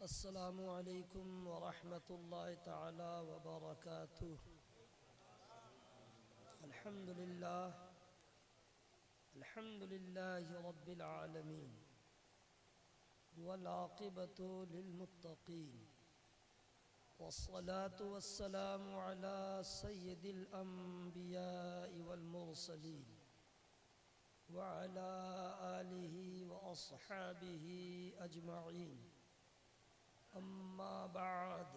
अस्सलामु अलैकुम वरहमतुल्लाहि तआला वबरकातुह। अल्हम्दुलिल्लाहि रब्बिल आलमीन वल आक़िबतु लिलमुत्तक़ीन वस्सलातु वस्सलामु अला सय्यिदिल अंबियाइ वल मुरसलीन व अला आलिहि व अस्हाबिहि अजमईन। अम्मा बाद,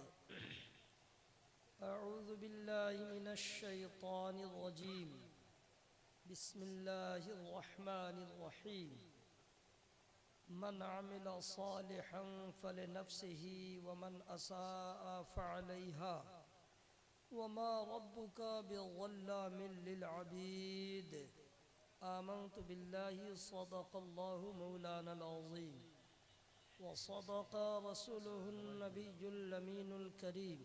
अऊज़ु बिल्लाहि मिनश शैतानिर रजीम। बिस्मिल्लाहिर रहमानिर रहीम। मन अमिला सालिहन फलिनफ्सिही व मन असाअ फअलैहा व मा रब्बुका बिज़ल्लामिन लिल अबीद। आमन्तु बिल्लाहि सदक़ल्लाहु मौलानल अज़ीम व सदक़ रसूलुहुन नबियुल अमीनुल करीम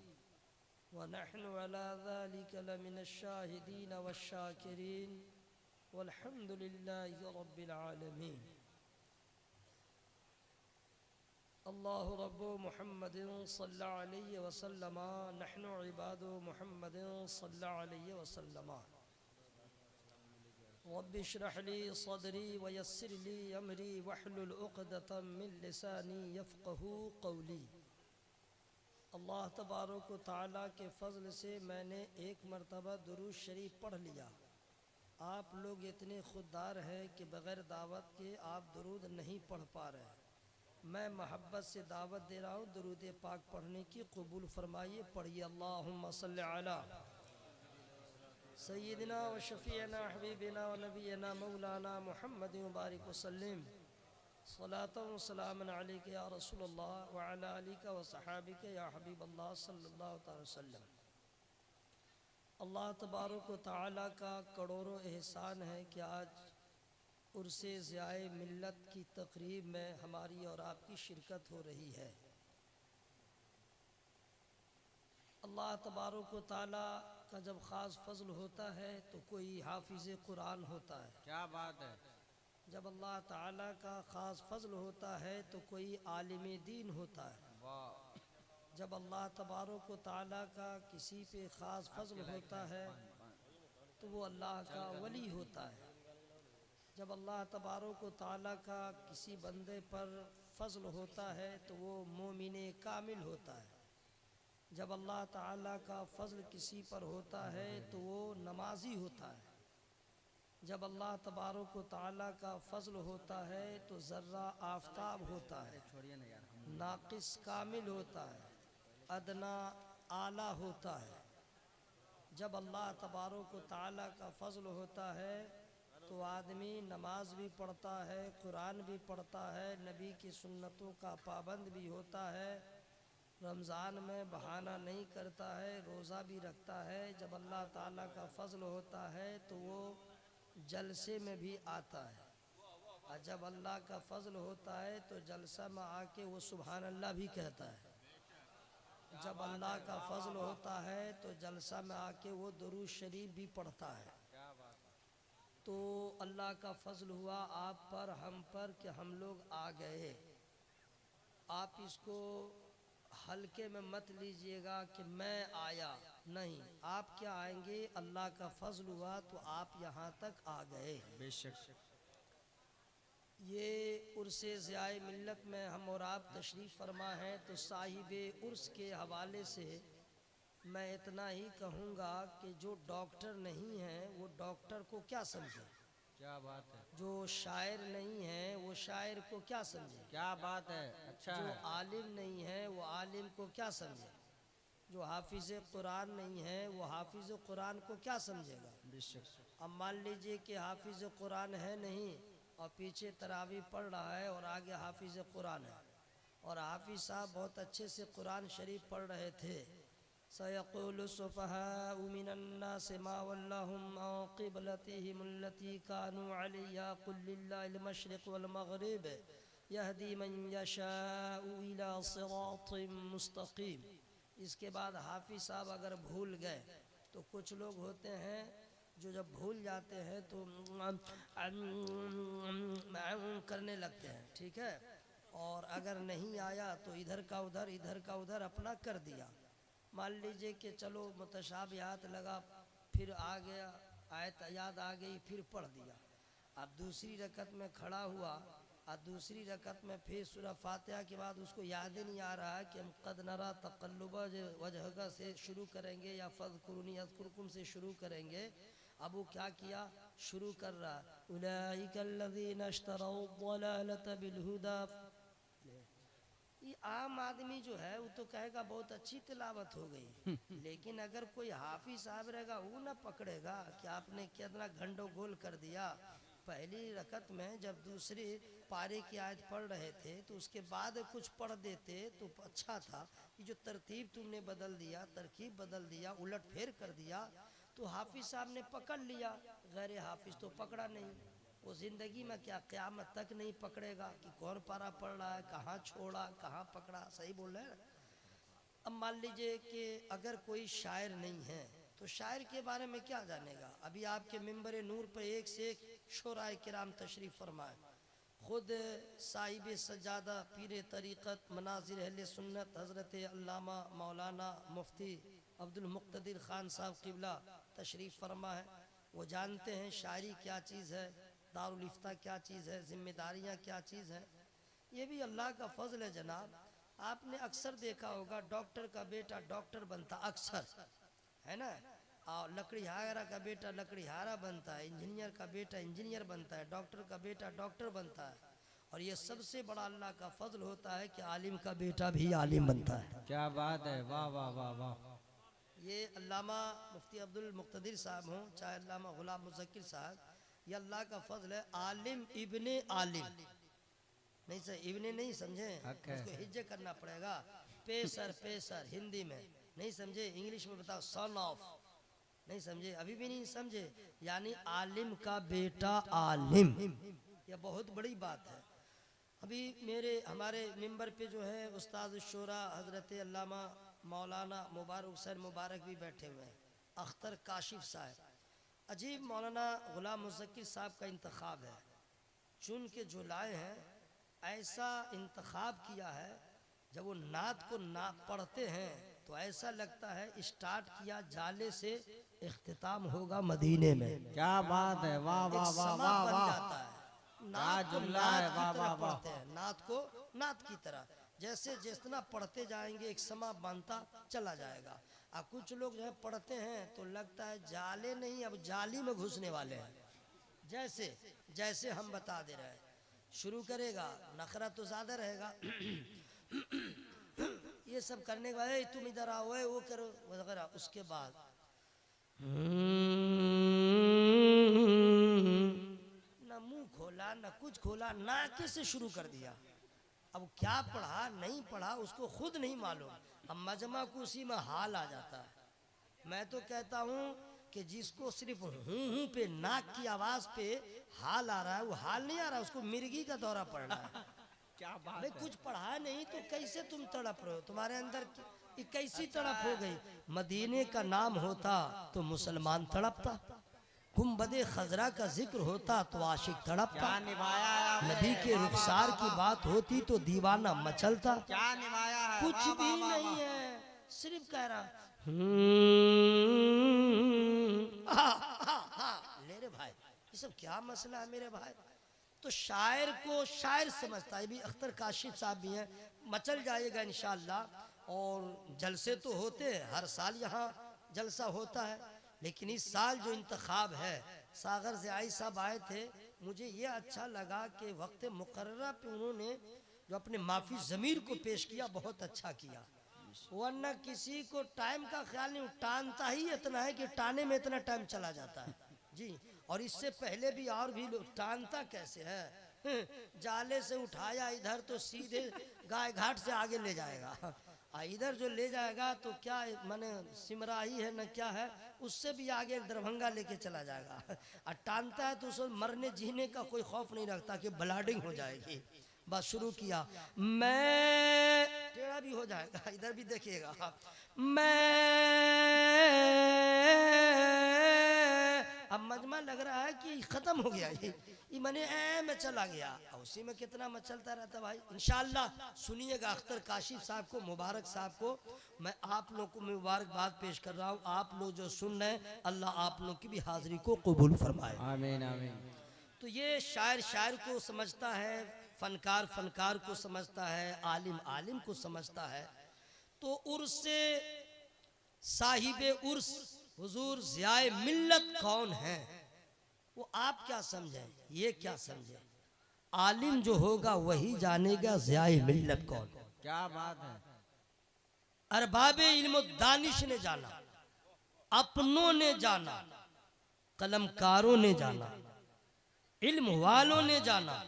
व नहनु अला ज़ालिका लमिनश शाहिदीन वश्शाकिरीन वल्हम्दुलिल्लाहि रब्बिल आलमीन। अल्लाहु रब्बु मुहम्मदिन सल्लल्लाहु अलैहि वसल्लम नहनु इबादु मुहम्मदिन सल्लल्लाहु अलैहि वसल्लम। रब्बि इश्रह ली सदरी व यस्सिर ली अमरी वहलुल उक़दतम मिन लिसानी यफ़क़हू क़ौली। अल्लाह तबारक व तआला के फ़ज़ल से मैंने एक मरतबा दुरूद शरीफ पढ़ लिया। आप लोग इतने खुददार हैं कि बग़ैर दावत के आप दुरूद नहीं पढ़ पा रहे। मैं मोहब्बत से दावत दे रहा हूँ दुरूद पाक पढ़ने की, कबूल फरमाइए। पढ़िए अल्लाहुम्मा सल्लि अला सय्यिदिना व शफ़ीअना हबीबिना व नबीना मौलाना मुहम्मद व बारिक वसल्लिम सलातन व सलामन अलैका या रसूलल्लाह व अला आलिका व सहाबिका या हबीबल्लाह सल्लल्लाहु अलैहि वसल्लम। अल्लाह तबारक व तआला का करोड़ों एहसान है कि आज उर्से ज़ियाए मिल्लत की तक़रीब में हमारी और आपकी शिरकत हो रही है। अल्लाह तबारक व तआला का जब ख़ास फ़ज़ल होता है तो कोई हाफिज़ कुरान होता है। क्या बात है। जब अल्लाह ताला का ख़ास फ़ज़ल होता है तो कोई आलिम दीन होता है। वाह। जब अल्लाह तबारक व तआला का किसी पे ख़ास फ़ज़ल होता है तो वो अल्लाह का वली होता है। जब अल्लाह तबारक व तआला का किसी बंदे पर फ़ज़ल होता है तो वो मोमिन कामिल होता है। जब अल्लाह ताला का फ़ज़ल किसी पर होता है तो वो नमाजी होता है। जब अल्लाह तबारक व तआला का फ़ज़ल होता है तो ज़र्रा आफ़ताब होता है, नाक़िस कामिल होता है, अदना आला होता है। जब अल्लाह तबारक व तआला का फ़ज़ल होता है तो आदमी नमाज भी पढ़ता है, कुरान भी पढ़ता है, नबी की सुन्नतों का पाबंद भी होता है, रमज़ान में बहाना नहीं करता है, रोज़ा भी रखता है। जब अल्लाह ताला का फ़ज़ल होता है तो वो जलसे में भी आता है, और जब अल्लाह का फ़ज़ल होता है तो जलसा में आके वो सुभान अल्लाह भी कहता है। जब अल्लाह का फ़ज़ल होता है तो जलसा में आके वो दुरूद शरीफ भी पढ़ता है। तो अल्लाह का फ़ज़ल हुआ आप पर, हम पर, कि हम लोग आ गए। आप इसको हल्के में मत लीजिएगा कि मैं आया, नहीं, आप क्या आएंगे, अल्लाह का फ़ज़ल हुआ तो आप यहाँ तक आ गए। बेशक। ये उर्से ज़ियाए मिल्लत में हम और आप तशरीफ़ फरमा हैं तो साहिबे उर्स के हवाले से मैं इतना ही कहूँगा कि जो डॉक्टर नहीं है वो डॉक्टर को क्या समझे। क्या बात है। जो शायर नहीं है वो शायर को क्या समझे। क्या बात है। अच्छा जो है। आलिम नहीं है वो आलिम को क्या समझे। जो हाफिज़ कुरान नहीं है वो हाफिज़ कुरान को क्या समझेगा। बेशक। अब मान लीजिए कि हाफिज़ कुरान है नहीं और पीछे तरावी पढ़ रहा है और आगे हाफिज़ कुरान है, और हाफिज़ साहब बहुत अच्छे से कुरान शरीफ पढ़ रहे थे। सयक़ूलु सुफ़हाउ मिनन्नासि मा वल्लाहुम अन क़िबलतिहिमुल्लती कानू अलैहा क़ुल लिल्लाहिल मशरिक़ वल मग़रिब यहदी मन यशाउ इला सिरातिम मुस्तक़ीम। इसके बाद हाफिज़ साहब अगर भूल गए तो कुछ लोग होते हैं जो जब भूल जाते हैं तो करने लगते हैं, ठीक है। और अगर नहीं आया तो इधर का उधर अपना कर दिया। मान लीजिए कि चलो मुतशाबिहात लगा, फिर आ गया, आयत याद आ गई, फिर पढ़ दिया। अब दूसरी रकत में खड़ा हुआ और दूसरी रकत में फिर सूरह फातिहा के बाद उसको याद ही नहीं आ रहा है कि हम कद नरा तक़ल्लुब वजहका से शुरू करेंगे या फ़ज़कुरूनी अज़कुरकुम से शुरू करेंगे। अब वो क्या किया, शुरू कर रहा उलाइकल्लज़ीना इश्तरौद्दलालत बिलहुदा। ये आम आदमी जो है वो तो कहेगा बहुत अच्छी तिलावत हो गई, लेकिन अगर कोई हाफिज साहब रहेगा वो ना पकड़ेगा कि आपने कितना गंडोगोल कर दिया। पहली रकत में जब दूसरे पारे की आयत पढ़ रहे थे तो उसके बाद कुछ पढ़ देते तो अच्छा था। ये जो तरतीब तुमने बदल दिया, तरकीब बदल दिया, उलट फेर कर दिया, तो हाफिज साहब ने पकड़ लिया, गैर हाफिज तो पकड़ा नहीं। वो ज़िंदगी में क्या क़यामत तक नहीं पकड़ेगा कि कौन पारा पढ़ रहा है, कहाँ छोड़ा, कहाँ पकड़ा। सही बोल रहे हैं। अब मान लीजिए कि अगर कोई शायर नहीं है तो शायर के बारे में क्या जानेगा। अभी आपके मिंबर नूर पर एक से एक शोराए किराम तशरीफ़ फरमाए। ख़ुद साहिब सज्जादा पीर तरीक़त मनाज़िर अहले सुन्नत हज़रत अल्लामा मौलाना मुफ्ती अब्दुल मुक़्तदिर ख़ान साहब क़िबला तशरीफ़ फरमा है। वो जानते हैं शायरी क्या चीज़ है, दारुल इफ्ता क्या चीज़ है, ज़िम्मेदारियाँ क्या चीज़ है। ये भी अल्लाह का फ़ज़ल है जनाब। आपने अक्सर देखा होगा डॉक्टर का बेटा डॉक्टर बनता, अक्सर है ना, और लकड़ीहारा का बेटा लकड़ीहारा बनता है, इंजीनियर का बेटा इंजीनियर बनता है, डॉक्टर का बेटा डॉक्टर बनता है। और ये सबसे बड़ा अल्लाह का फजल होता है कि आलिम का बेटा भी आलिम बनता है। क्या बात है, वाह वाह वाह वाह। ये अल्लामा मुफ्ती अब्दुल मुक़्तदिर साहब हों चाहे अल्लामा गुलाम मुज़क्किर साहब, ये अल्लाह का फजल है। आलिम इब्ने आलिम नहीं सर, इब्ने नहीं समझे, उसको हिज्जे करना पड़ेगा। पेसर हिंदी में नहीं समझे, इंग्लिश में बताओ सन ऑफ, नहीं समझे, अभी भी नहीं समझे, यानी आलिम का बेटा आलिम। यह बहुत बड़ी बात है। अभी हमारे मिंबर पे जो है उस्ताद शोरा हज़रत अल्लामा मौलाना मुबारक हुसैन मुबारक भी बैठे हुए हैं, अख्तर काशिफ साहब। अजीब मौलाना गुलाम मुज़क्किर साहब का इंतखाब है, चुन के जो लाए हैं, ऐसा इंतखाब किया है। जब वो नात को पढ़ते हैं तो ऐसा लगता है स्टार्ट किया जाले से, इख्तिताम होगा मदीने में। क्या बात है, वाह वाह वाह वाह वाह। जाता है नात को नात की तरह पढ़ते हैं, नात को नात की तरह, जैसे जितना पढ़ते जाएंगे एक समा बनता चला जाएगा। और कुछ लोग जो है पढ़ते हैं तो लगता है जाले नहीं अब जाली में घुसने वाले हैं। जैसे जैसे हम बता दे रहे हैं, शुरू करेगा नखरा तो ज़्यादा रहेगा ये सब करने के बाद तुम इधर आओ वो करो वगैरह, उसके बाद ना मुंह खोला ना कुछ खोला, ना कैसे शुरू कर दिया। अब क्या पढ़ा नहीं पढ़ा उसको खुद नहीं मालूम। अब मजमा को उसी में हाल आ जाता है। मैं तो कहता हूँ कि जिसको सिर्फ हूँ पे नाक की आवाज पे हाल आ रहा है, वो हाल नहीं आ रहा, उसको मिर्गी का दौरा पड़ रहा है। क्या बात भाई है। कुछ पढ़ा नहीं तो कैसे तुम तड़प रहे हो, तुम्हारे अंदर कैसी तड़प हो गई। मदीने का नाम होता तो मुसलमान तड़पता, गुंबदे खजरा का जिक्र होता तो आशिक तड़पता, क्या निभाया है आपने, नबी के रुखसार की बात होती तो दीवाना मचलता। क्या निभाया है, कुछ वाह, भी वाह, वाह, नहीं वाह। है, सिर्फ कह रहा ले रे भाई, ये सब क्या मसला है मेरे भाई। तो शायर को शायर समझता है। भी अख्तर काशिफ साहब भी हैं, मचल जाएगा इंशाअल्लाह। और जलसे तो होते हैं, हर साल यहाँ जलसा होता है, लेकिन इस साल जो इंतखाब है, सागर ज़ियाई साहब आए थे, मुझे ये अच्छा लगा कि वक्त मुकर्ररा पे उन्होंने जो अपने माफी ज़मीर को पेश किया बहुत अच्छा किया। वरना किसी को टाइम का ख्याल नहीं, टानता ही इतना है कि टाने में इतना टाइम चला जाता है जी। और इससे पहले भी और भी लोग टानता कैसे है, जाले से उठाया इधर तो सीधे गाय घाट से आगे ले जाएगा, इधर जो ले जाएगा तो क्या माने सिमराही है न क्या है, उससे भी आगे दरभंगा लेके चला जाएगा। और टानता है तो उसको मरने जीने का कोई खौफ नहीं रखता कि ब्लाडिंग हो जाएगी। बस शुरू किया, मैं टेढ़ा भी हो जाएगा, इधर भी देखिएगा, मैं अब मजमा लग रहा है कि खत्म हो गया ये मैंने में चला गया, उसी में कितना मचलता रहता भाई। इंशाअल्लाह सुनिएगा अख्तर काशिफ साहब को, मुबारक साहब को मैं आप लोग को मुबारकबाद पेश कर रहा हूँ। आप लोग जो सुन रहे हैं अल्लाह आप लोग की भी हाजिरी को कबूल फरमाए, आमीन आमीन। तो ये शायर शायर को समझता है, फनकार फनकार को समझता है, आलिम आलिम को समझता है। तो उर्स से साहिबे उर्स हुजूर ज़ियाए मिल्लत कौन है वो आप क्या समझें, ये क्या समझें। आलिम जो होगा वही जानेगा ज़ियाए मिल्लत कौन। क्या बात है। अरबाबे इल्म दानिश ने जाना, अपनों ने जाना, कलमकारों ने जाना, इल्म वालों ने जाना,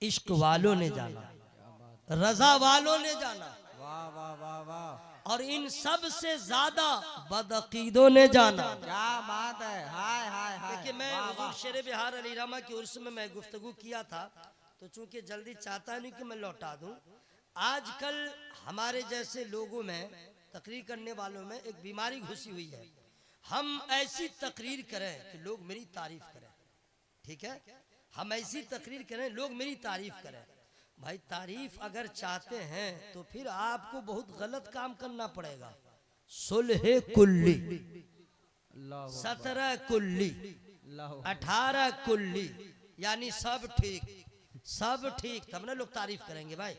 इश्क वालों ने जाना, रजा वालों ने जाना, वाह वाह वाह वाह। और इन सब से ज्यादा बदअकीदों ने जाना। क्या बात है। हाय हाय हाय। देखिए मैं हुजूर शेर बिहार अली रामा की उर्स में मैं गुफ्तगू किया था, तो चूंकि जल्दी चाहता नहीं कि मैं लौटा दूं। आजकल हमारे जैसे लोगों में, तकरीर करने वालों में एक बीमारी घुसी हुई है। हम ऐसी तकरीर करें कि लोग मेरी तारीफ करें, ठीक है, हम ऐसी तकरीर करें लोग मेरी तारीफ करें। भाई तारीफ अगर चाहते हैं तो फिर आपको बहुत गलत काम करना पड़ेगा। सुलह कुल्ली, 17 कुल्ली, 18 कुल्ली, यानी सब ठीक, तब ना लोग तारीफ करेंगे। भाई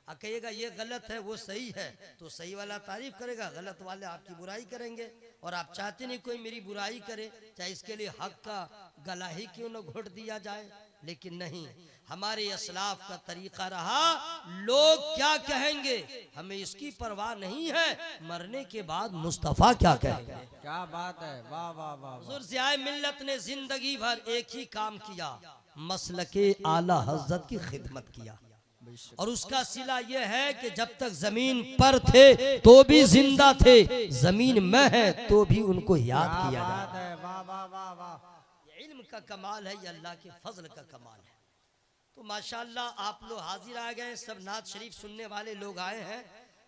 आप कहिएगा ये गलत है वो सही है, तो सही वाला तारीफ करेगा, गलत वाले आपकी बुराई करेंगे। और आप चाहते नहीं कोई मेरी बुराई करे, चाहे इसके लिए हक का गला ही क्यों न घोट दिया जाए। लेकिन नहीं, हमारे असलाफ का तरीका रहा लोग क्या कहेंगे हमें इसकी परवाह नहीं है, मरने के बाद मुस्तफा क्या कहेंगे। क्या बात है। वाह वाह वाह। हुजूर ज़ियाए मिल्लत ने जिंदगी भर एक ही काम किया, मसलके आला हज़रत की खिदमत किया। और उसका सिला यह है कि जब तक जमीन पर थे तो भी जिंदा थे, जमीन में है तो भी उनको याद किया जाता है। वाह वाह वाह वाह। ये इल्म का कमाल है, ये अल्लाह के फजल का कमाल है। तो माशाअल्लाह आप लोग हाजिर आ गए, सब नात शरीफ सुनने वाले लोग आए हैं।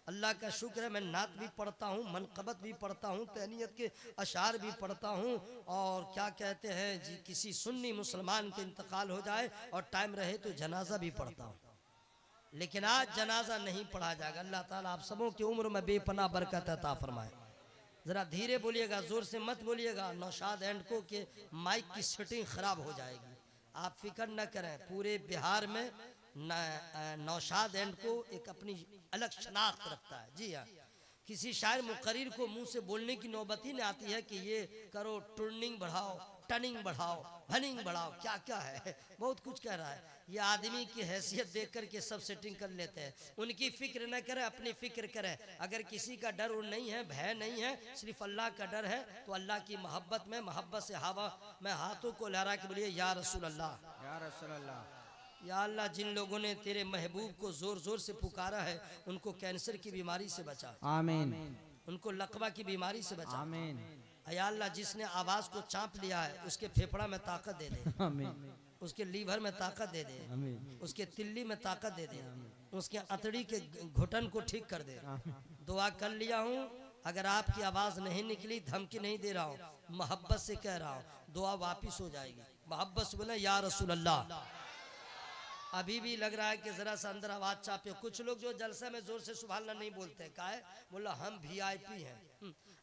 अल्लाह का शुक्र है, मैं नात भी पढ़ता हूँ, मनकबत भी पढ़ता हूँ, तहनीयत के अशार भी पढ़ता हूँ। और क्या कहते हैं जी, किसी सुन्नी मुसलमान के इंतकाल हो जाए और टाइम रहे तो जनाजा भी पढ़ता हूँ। लेकिन आज जनाजा नहीं पढ़ा जाएगा। अल्लाह ताला आप सबों की उम्र में बेपनाह बरकत अता फरमाए। जरा धीरे बोलिएगा, जोर से मत बोलिएगा, नौशाद एंड को के माइक की सेटिंग खराब हो जाएगी। आप फिक्र न करें, पूरे बिहार में नौशाद एंड को एक अपनी अलग शनाख्त रखता है। जी हाँ, किसी शायर मुकर्रिर को मुंह से बोलने की नौबत ही नहीं आती है कि ये करो, टर्निंग बढ़ाओ, टर्निंग बढ़ाओ, हनिंग बढ़ाओ, क्या क्या है, बहुत कुछ कह रहा है। ये आदमी की हैसियत देख कर के सब सेटिंग कर लेते हैं। उनकी फिक्र न करें, अपनी फिक्र करें। अगर किसी का डर नहीं है, भय नहीं है, सिर्फ अल्लाह का डर है, तो अल्लाह की मोहब्बत में, मोहब्बत से हवा में हाथों को लहरा के बोलिए या रसूल अल्लाह, या रसूल अल्लाह। या अल्लाह, जिन लोगों ने तेरे महबूब को जोर जोर से पुकारा है उनको कैंसर की बीमारी से बचा, आमीन। उनको लकवा की बीमारी से बचा, आमीन। या अल्लाह, जिसने आवाज को चाँप लिया है उसके फेफड़ा में ताकत दे दे, आमीन। उसके लीवर में ताकत दे दे, आमीन। उसके तिल्ली में ताकत दे दे, उसके अतड़ी के घुटन को ठीक कर दे। दुआ कर लिया हूँ, अगर आपकी आवाज नहीं निकली, धमकी नहीं दे रहा हूँ, मोहब्बत से कह रहा हूँ, दुआ वापिस हो जाएगी। मोहब्बत से बोला या रसूल अल्लाह। अभी भी लग रहा है कि जरा सा अंदर आवाज चापे। कुछ लोग जो जलसा में जोर से सुभान अल्लाह नहीं बोलते, का है बोला हम VIP हैं,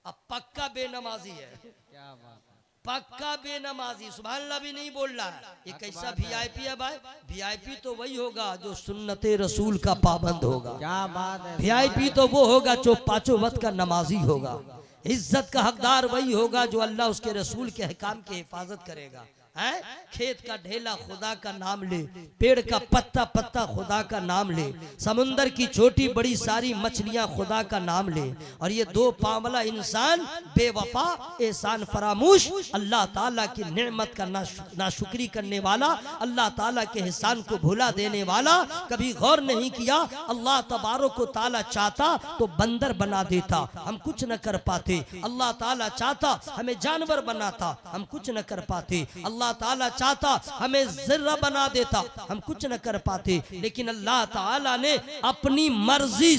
अब पक्का बेनमाजी है, क्या बात है। पक्का बेनमाजी, सुभान अल्लाह भी नहीं बोल रहा है। ये कैसा VIP है भाई? VIP तो वही होगा जो सुन्नते रसूल का पाबंद होगा। क्या बात है। VIP तो वो होगा जो पांचों वक्त का नमाजी होगा। इज्जत का हकदार वही होगा जो अल्लाह उसके रसूल के अहकाम की हिफाजत करेगा। है खेत का ढेला खुदा का नाम ले, पेड़ का पत्ता पत्ता खुदा का नाम ले, समुंदर की छोटी बड़ी सारी मछलियां खुदा का नाम ले, और ये दो पांवला इंसान बेवफा, एहसान फरामूश, अल्लाह ताला की नेमत का नाशुक्री करने वाला, अल्लाह ताला के एहसान को भुला देने वाला, कभी गौर नहीं किया अल्लाह तबारक व ताला चाहता तो बंदर बना देता, हम कुछ न कर पाते। अल्लाह ताला चाहता हमें जानवर बनाता, हम कुछ न कर पाते। अल्लाह अल्लाह ताला चाहता हमें ज़र्रा बना देता, हम कुछ न कर पाते, लेकिन अल्लाह ताला ने अपनी मर्जी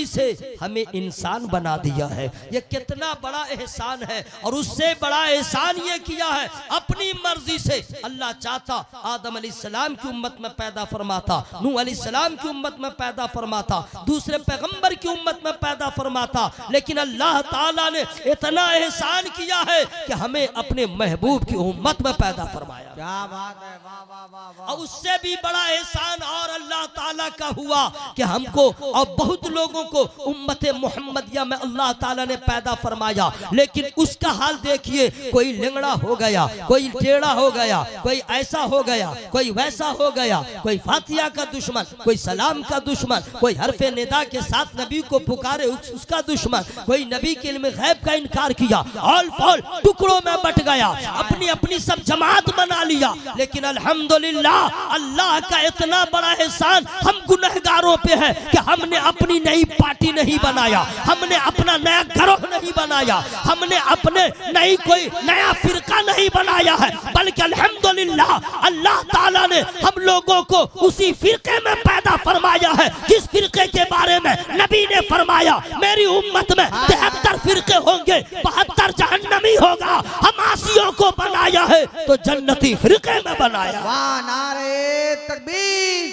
से हमें इंसान बना दिया है। ये कितना बड़ा एहसान है। और उससे बड़ा एहसान ये किया है, अपनी मर्जी से अल्लाह चाहता आदम अलैहिस्सलाम की उम्मत में पैदा फरमाता, नूह अलैहिस्सलाम की उम्मत में पैदा फरमाता, दूसरे पैगंबर की उम्मत में पैदा फरमाता, लेकिन अल्लाह ताला ने इतना एहसान किया है कि हमें अपने महबूब की उम्मत में पैदा फरमाया। क्या बात है, वाह वाह वाह वाह। और उससे भी बड़ा एहसान और अल्लाह ताला का हुआ कि हमको और बहुत लोगों को उम्मत मुहम्मदिया में अल्लाह ताला ने पैदा फरमाया, लेकिन उसका हाल देखिए, कोई लिंगड़ा हो गया, कोई टेढ़ा हो गया, कोई ऐसा हो गया, कोई वैसा हो गया, कोई फातिहा का दुश्मन, कोई सलाम का दुश्मन, कोई हरफे निदा के साथ नबी को पुकारे उसका दुश्मन, कोई नबी के इल्म गैब का इनकार किया, ऑल पॉल टुकड़ों में बट गया, अपनी अपनी सब जमात बना लिया। लेकिन अल्हम्दुलिल्लाह अल्लाह का इतना बड़ा एहसान हम गुनहगारों पे है कि हमने अपनी नई पार्टी नहीं बनाया, हमने अपना नया गिरोह नहीं बनाया, हमने अपने नई कोई नया फिरका नहीं बनाया है, बल्कि अल्हम्दुलिल्लाह अल्लाह ताला ने हम लोगों को उसी फिरके में पैदा फरमाया है जिस फिरके के बारे में नबी ने फरमाया, मेरी उम्मत में 73 फिरके होंगे, 72 जहन्नमी होगा। हम आसियों को बनाया है तो जन्नती फिरके में बनाया। वाह, नारे तकबीर,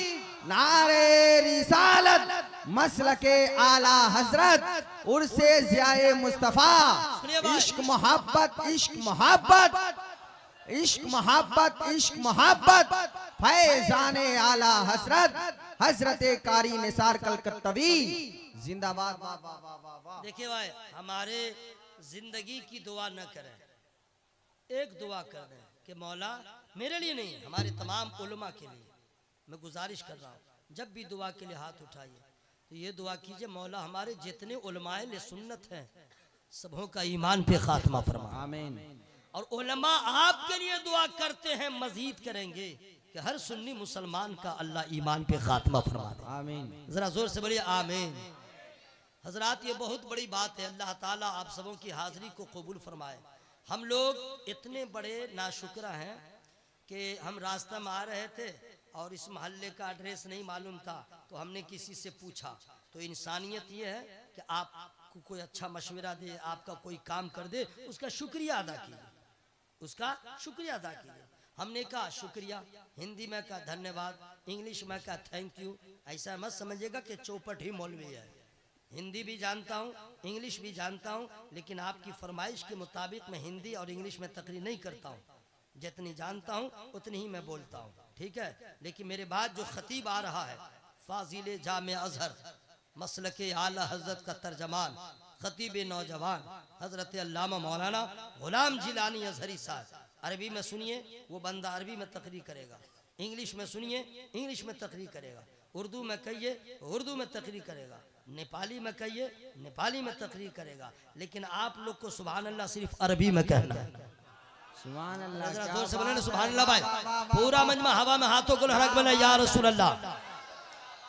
नारे रिसालत, मसलके आला हजरत, उर्से ज़ियाए मुस्तफा, इश्क मोहब्बत, इश्क मोहब्बत, इश्क मोहब्बत, इश्क मोहब्बत, फैजाने आला हजरत, हजरत कारी निसार कलकत्तवी जिंदाबाद। वाह वाह वाह वाह वाह। देखिए भाई, हमारे जिंदगी की दुआ न करें, एक दुआ कर दें कि मौला, मेरे लिए नहीं, हमारे तमाम उलमा के लिए मैं गुजारिश कर रहा हूँ, जब भी दुआ के लिए हाथ उठाइए तो ये दुआ कीजिए, मौला हमारे जितने उलमाए ले सुन्नत हैं सबों का ईमान पे खात्मा फरमा। आमीन। और उलमा आपके लिए दुआ करते हैं, मजीद करेंगे कि हर सुन्नी मुसलमान का अल्लाह ईमान पे खात्मा फरमा दे। आमीन। जरा जोर से बोलिए आमीन। हजरात, ये बहुत बड़ी बात है, अल्लाह ताला आप सबों की हाजिरी को कबूल फरमाए। हम लोग इतने बड़े नाशुक्रा हैं कि हम रास्ता में आ रहे थे और इस मोहल्ले का एड्रेस नहीं मालूम था, तो हमने किसी से पूछा। तो इंसानियत ये है कि आपको कोई अच्छा मशवरा दे, आपका कोई काम कर दे, उसका शुक्रिया अदा कीजिए, उसका शुक्रिया अदा कीजिए। हमने कहा शुक्रिया, हिंदी में कहा धन्यवाद, इंग्लिश में कहा थैंक यू। ऐसा मत समझिएगा कि चौपट ही मौलवी है, हिंदी भी जानता हूँ, इंग्लिश भी जानता हूँ, लेकिन आपकी फरमाइश के मुताबिक मैं हिंदी और इंग्लिश में तकरीर नहीं करता हूँ, जितनी जानता हूँ उतनी ही मैं बोलता हूँ, ठीक है। लेकिन मेरे बाद जो खतीब आ रहा है, फाजिल जामे अजहर, मसलके आला हजरत का तर्जमान, खतीब नौजवान हजरत अल्लामा मौलाना गुलाम जिलानी अजहरी साहब, अरबी में सुनिए, वो बंदा अरबी में तकरीर करेगा, इंग्लिश में सुनिए, इंग्लिश में तकरीर करेगा, उर्दू में कहिए, उर्दू में तकरीर करेगा, नेपाली में कहिए, नेपाली में तकरीर करेगा, लेकिन आप लोग को सुभान अल्लाह सिर्फ अरबी में कहना है। सुभान अल्लाह। जरा जोर से बोले ना सुभान अल्लाह भाई। पूरा मजमा हवा में हाथों को लहरा के बोला या रसूल अल्लाह।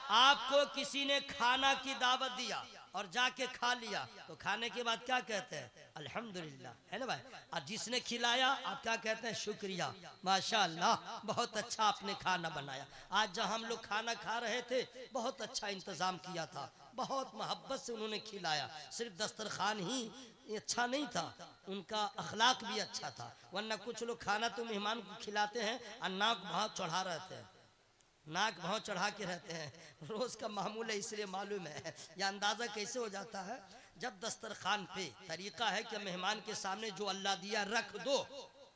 आपको किसी ने खाना की दावत दिया और जाके खा लिया, तो खाने के बाद क्या कहते हैं? अल्हम्दुलिल्लाह, है ना भाई। और जिसने खिलाया आप क्या कहते हैं? शुक्रिया, माशाअल्लाह, बहुत अच्छा आपने खाना बनाया। आज जब हम लोग खाना खा रहे थे, बहुत अच्छा इंतजाम किया था, बहुत मोहब्बत से उन्होंने खिलाया। सिर्फ दस्तरखान ही अच्छा नहीं था, उनका अखलाक भी अच्छा था। वरना कुछ लोग खाना तो मेहमान को खिलाते हैं और नाक भाव चढ़ा रहते हैं, नाक भाव चढ़ा के रहते हैं, रोज का मामूल है, इसलिए मालूम है। यह अंदाजा कैसे हो जाता है? जब दस्तरखान पे तरीका है कि मेहमान के सामने जो अल्लाह दिया रख दो,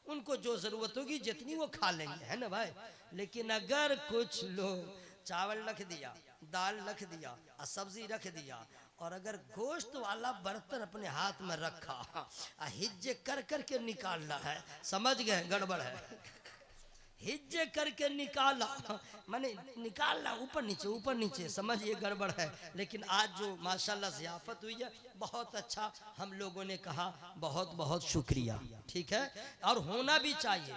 उनको जो जरूरत होगी जितनी वो खा लेंगे, है ना भाई। लेकिन अगर कुछ लोग चावल रख दिया, दाल रख दिया और सब्जी रख दिया, और अगर गोश्त वाला बर्तन अपने हाथ में रखा, हिज्जे कर करके निकालना है, समझ गए गड़बड़ है। हिज्जे करके निकाला माने निकालना ऊपर नीचे, समझिए गड़बड़ है। लेकिन आज जो माशाल्लाह ज़ियाफ़त हुई है, बहुत अच्छा, हम लोगों ने कहा बहुत बहुत शुक्रिया, ठीक है। और होना भी चाहिए,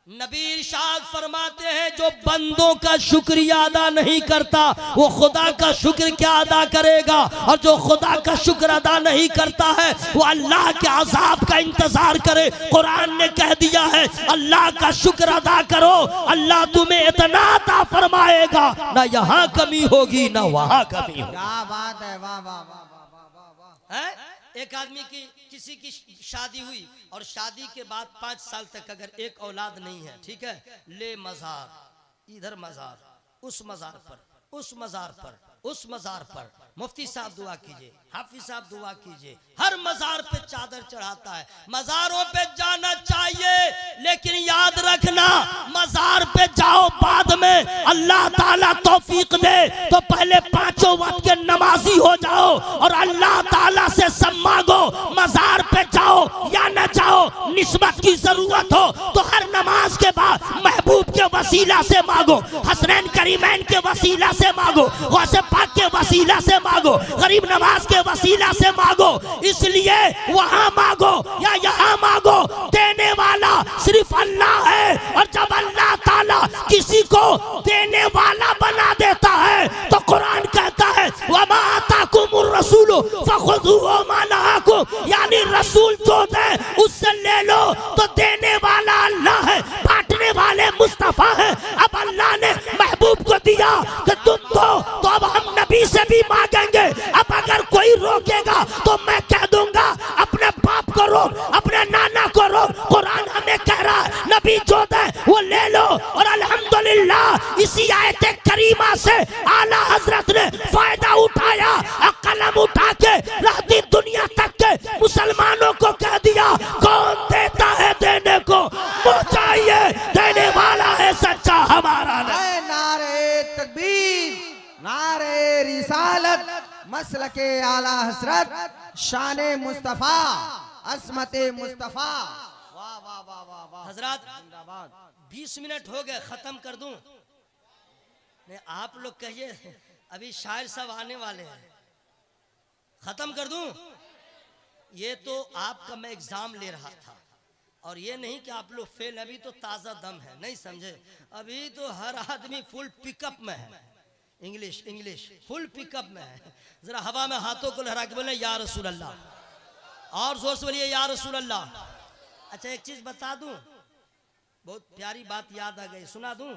नबी इरशाद फरमाते हैं जो बंदों का शुक्रिया अदा नहीं करता वो खुदा का शुक्र क्या अदा करेगा, और जो खुदा का शुक्र अदा नहीं करता है वो अल्लाह के अजाब का इंतजार करे। कुरान ने कह दिया है अल्लाह का शुक्र अदा करो, अल्लाह तुम्हें इतना अता फरमाएगा, ना यहाँ कमी होगी ना वहाँ कमी होगी। क्या बात है, वाह वाह वाह वाह वाह वाह। है? एक आदमी की किसी की शादी हुई और शादी के बाद 5 साल तक अगर एक औलाद नहीं है, ठीक है, ले मजार, इधर मजार, उस मजार पर, उस मजार पर, उस मजार पर, मुफ्ती साहब दुआ कीजिए, हाफिज साहब दुआ कीजिए, हर मजार पे चादर चढ़ाता है। मजारों पे जाना चाहिए, लेकिन याद रखना मजार पे जाओ बाद में, अल्लाह ताला तौफीक दे तो पहले 5 वक्त के नमाजी हो जाओ और अल्लाह ताला से सब मांगो। मजार पे जाओ या न जाओ, निस्बत की जरूरत हो तो हर नमाज के बाद महबूब के वसीला से मांगो, हसनैन करीमैन के वसीला से मांगो, गौसे पाक के वसीला से मांगो, गरीब नवाज के वसीला से मांगो। इसलिए वहां मांगो या यहाँ मांगो, देने वाला सिर्फ अल्लाह है। और जब अल्लाह ताला किसी को देने वाला बना देता है तो कुरान कहता है वमा आताकुमुर रसूलु फखुदूहु वमा नहाकुम, यानी रसूल जो दे उससे ले लो। तो देने वाला अल्लाह है, बांटने वाले मुस्तफा है। अब अल्लाह ने महबूब को दिया कि तुम दो, तो अब हम नबी से भी मांगेंगे। अब अगर कोई रोकेगा तो मैं कह दूंगा अपने बाप को रोक, अपने नाना को रोक। कुरान हमें कह रहा है नबी जो दे वो ले लो। और अल्हम्दुलिल्लाह इसी आयत करीमा से आला हजरत ने फायदा उठाया और कलम उठा के रहती दुनिया तक के मुसलमानों को कह दिया कौन देता है देने को, वो चाहिए देने वाला है सच्चा हमारा नहीं। नारे तकबीर, नारे रिसालत, मसलके आला हजरत, शाने मुस्तफा, असमते मुस्तफा। वाह वाह वाह वाह वाह। हजरत 20 मिनट हो गए, खत्म कर दूं? नहीं, आप लोग कहिए, अभी शायर सब आने वाले हैं, खत्म कर दूं? ये तो आपका मैं एग्जाम ले रहा था, और ये नहीं कि आप लोग फेल, अभी तो ताजा दम है, नहीं समझे? अभी तो हर आदमी फुल पिकअप में है, इंग्लिश इंग्लिश फुल पिकअप में है। जरा हवा में हाथों को लहरा के बोले या रसूल अल्लाह, और जोर से बोलिए या रसूल अल्लाह। अच्छा एक चीज बता दूं, बहुत प्यारी बात याद आ गई, सुना दूं?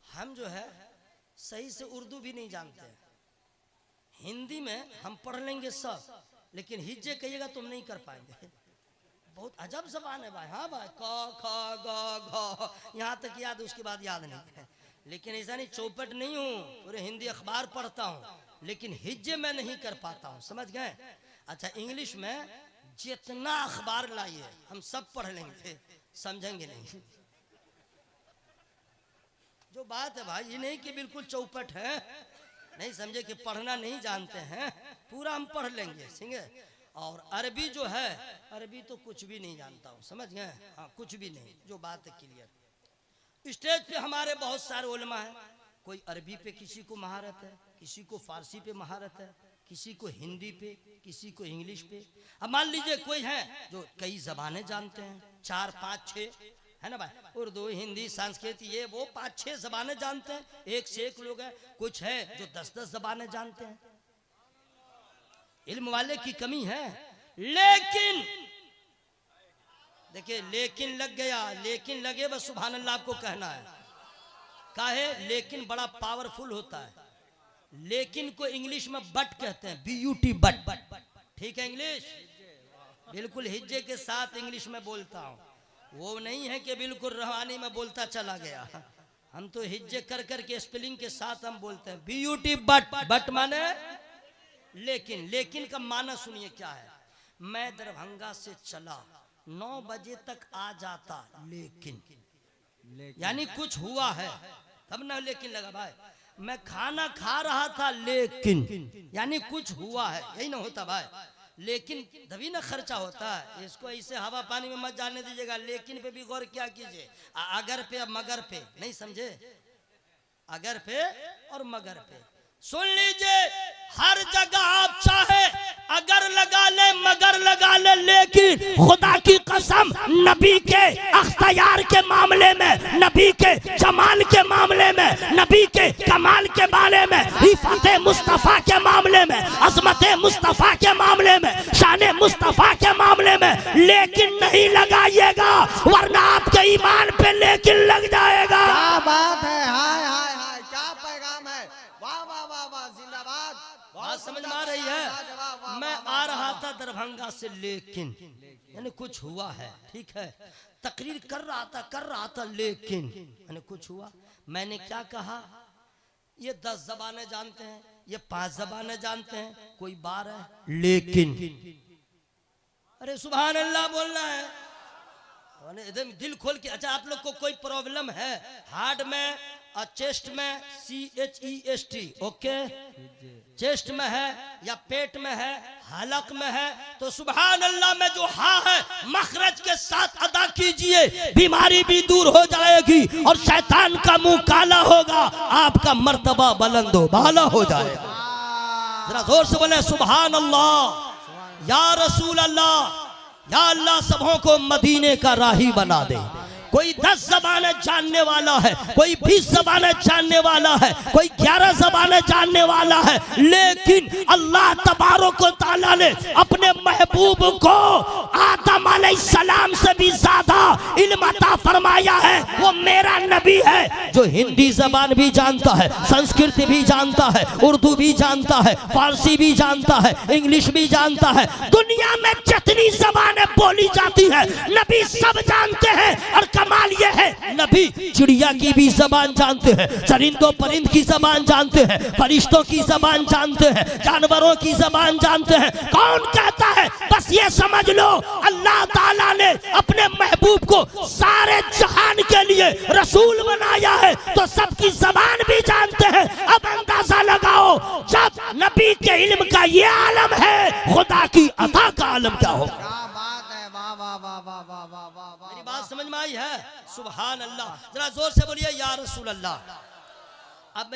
हम जो है सही से उर्दू भी नहीं जानते, हिंदी में हम पढ़ लेंगे सब, लेकिन हिज्जे कहिएगा तुम नहीं कर पाएंगे। बहुत अजब जबान है भाई। हाँ भाई, क ख ग घ यहाँ तक याद, उसके बाद याद नहीं है। लेकिन ऐसा नहीं, चौपट नहीं हूँ, पूरे हिंदी अखबार पढ़ता हूँ, लेकिन हिज्जे में नहीं कर पाता हूँ, समझ गए? अच्छा इंग्लिश में जितना अखबार लाइए हम सब पढ़ लेंगे, समझेंगे नहीं। जो बात है भाई, ये नहीं कि बिल्कुल चौपट है, नहीं समझे कि पढ़ना नहीं जानते हैं, पूरा हम पढ़ लेंगे, समझे? और अरबी जो है, अरबी तो कुछ भी नहीं जानता हूँ, समझ गए? हाँ कुछ भी नहीं, जो बात है क्लियर। स्टेज पे हमारे बहुत सारे उलमा हैं, कोई अरबी पे किसी को महारत है, किसी को फारसी पे महारत है, किसी को हिंदी पे, किसी को इंग्लिश पे। अब मान लीजिए कोई है जो कई जबानें जानते हैं, 4 5 6, है ना भाई, उर्दू हिंदी संस्कृत ये वो 5 6 जबानें जानते हैं, एक से एक लोग हैं। कुछ है जो 10 जबानें जानते हैं, इल्म वाले की कमी है। लेकिन देखिए, लेकिन लग गया, लेकिन लगे बस सुभान अल्लाह आपको कहना है, काहे? लेकिन बड़ा पावरफुल होता है। लेकिन को इंग्लिश में बट कहते हैं, BUT बट, ठीक है? इंग्लिश बिल्कुल हिज्जे के साथ इंग्लिश में बोलता हूँ, वो नहीं है कि बिल्कुल रूहानी में बोलता चला गया। हम तो हिज्जे कर कर के स्पेलिंग के साथ हम बोलते हैं BUT बट। बट माने लेकिन, लेकिन का माना सुनिए क्या है। मैं दरभंगा से चला, 9 बजे तक आ जाता, लेकिन यानी कुछ हुआ है तब ना लेकिन लगा भाई। मैं खाना खा रहा था, लेकिन यानी कुछ हुआ है, यही ना होता भाई। लेकिन तभी ना खर्चा होता है। इसको ऐसे हवा पानी में मत जाने दीजिएगा, लेकिन पे भी गौर क्या कीजिए, अगर पे और मगर पे, नहीं समझे? अगर पे और मगर पे सुन लीजिए, हर जगह आप चाहे अगर लगा ले मगर लगा ले, लेकिन खुदा की कसम, नबी के अख्तियार के मामले में, नबी के जमाल के मामले में, नबी के कमाल के बारे में, हिफात मुस्तफ़ा के मामले में, अज़मत मुस्तफ़ा के मामले में, शान मुस्तफ़ा के मामले में लेकिन नहीं लगाइएगा, वरना आपके ईमान पे लेकिन लग जाएगा। क्या बात है, हाय हाय हाय, क्या पैगाम है, वाह वाह वाह वाह, जिंदाबाद। बात समझ में आ रही है। मैं आ रहा था दरभंगा से, लेकिन यानी कुछ हुआ है, ठीक है, तकरीर कर रहा था लेकिन यानी कुछ हुआ। मैंने क्या कहा, ये 10 ज़बानें जानते हैं, ये 5 ज़बानें जानते हैं, कोई 12 लेकिन। अरे सुभान अल्लाह बोलना है, एकदम दिल खोल के। अच्छा, आप लोग को कोई प्रॉब्लम है हार्ट में और चेस्ट में, CHEST, ओके, चेस्ट में है या पेट में है, हलक में है, तो सुभान अल्लाह में जो हा है मखरज के साथ अदा कीजिए, बीमारी भी दूर हो जाएगी और शैतान का मुंह काला होगा, आपका मर्तबा बुलंद बाला हो जाएगा। जरा जोर से बोले सुभान अल्लाह, या रसूल अल्लाह, या अल्लाह सबों को मदीने का राही बना दे। कोई 10 ज़बानें जानने वाला है, कोई 20 ज़बानें जानने वाला है, कोई 11 ज़बानें जानने वाला है, लेकिन अल्लाह तबारक व तआला ने अपने महबूब को आदम अलैहिस्सलाम से भी ज्यादा इल्म अता फरमाया है। वो मेरा नबी है जो हिंदी ज़बान भी जानता है, संस्कृत भी जानता है, उर्दू भी जानता है, फारसी भी जानता है, इंग्लिश भी जानता है। दुनिया में जितनी ज़बानें बोली जाती है नबी सब जानते हैं। और कमाल ये है, नबी चिड़िया की भी ज़बान जानते हैं, चरिंदों परिंद की ज़बान जानते हैं, फरिश्तों की ज़बान जानते हैं, जानवरों की ज़बान जानते हैं। कौन कहता है? बस ये समझ लो, अल्लाह ताला ने अपने महबूब को सारे जहान के लिए रसूल बनाया है तो सबकी ज़बान भी जानते हैं। अब अंदाजा लगाओ, जब नबी के इल्म का ये आलम है, खुदा की अता का आलम क्या होगा? मेरी बात समझ में आई है? सुभान अल्लाह, जरा जोर से बोलिए या रसूल अल्लाह। अब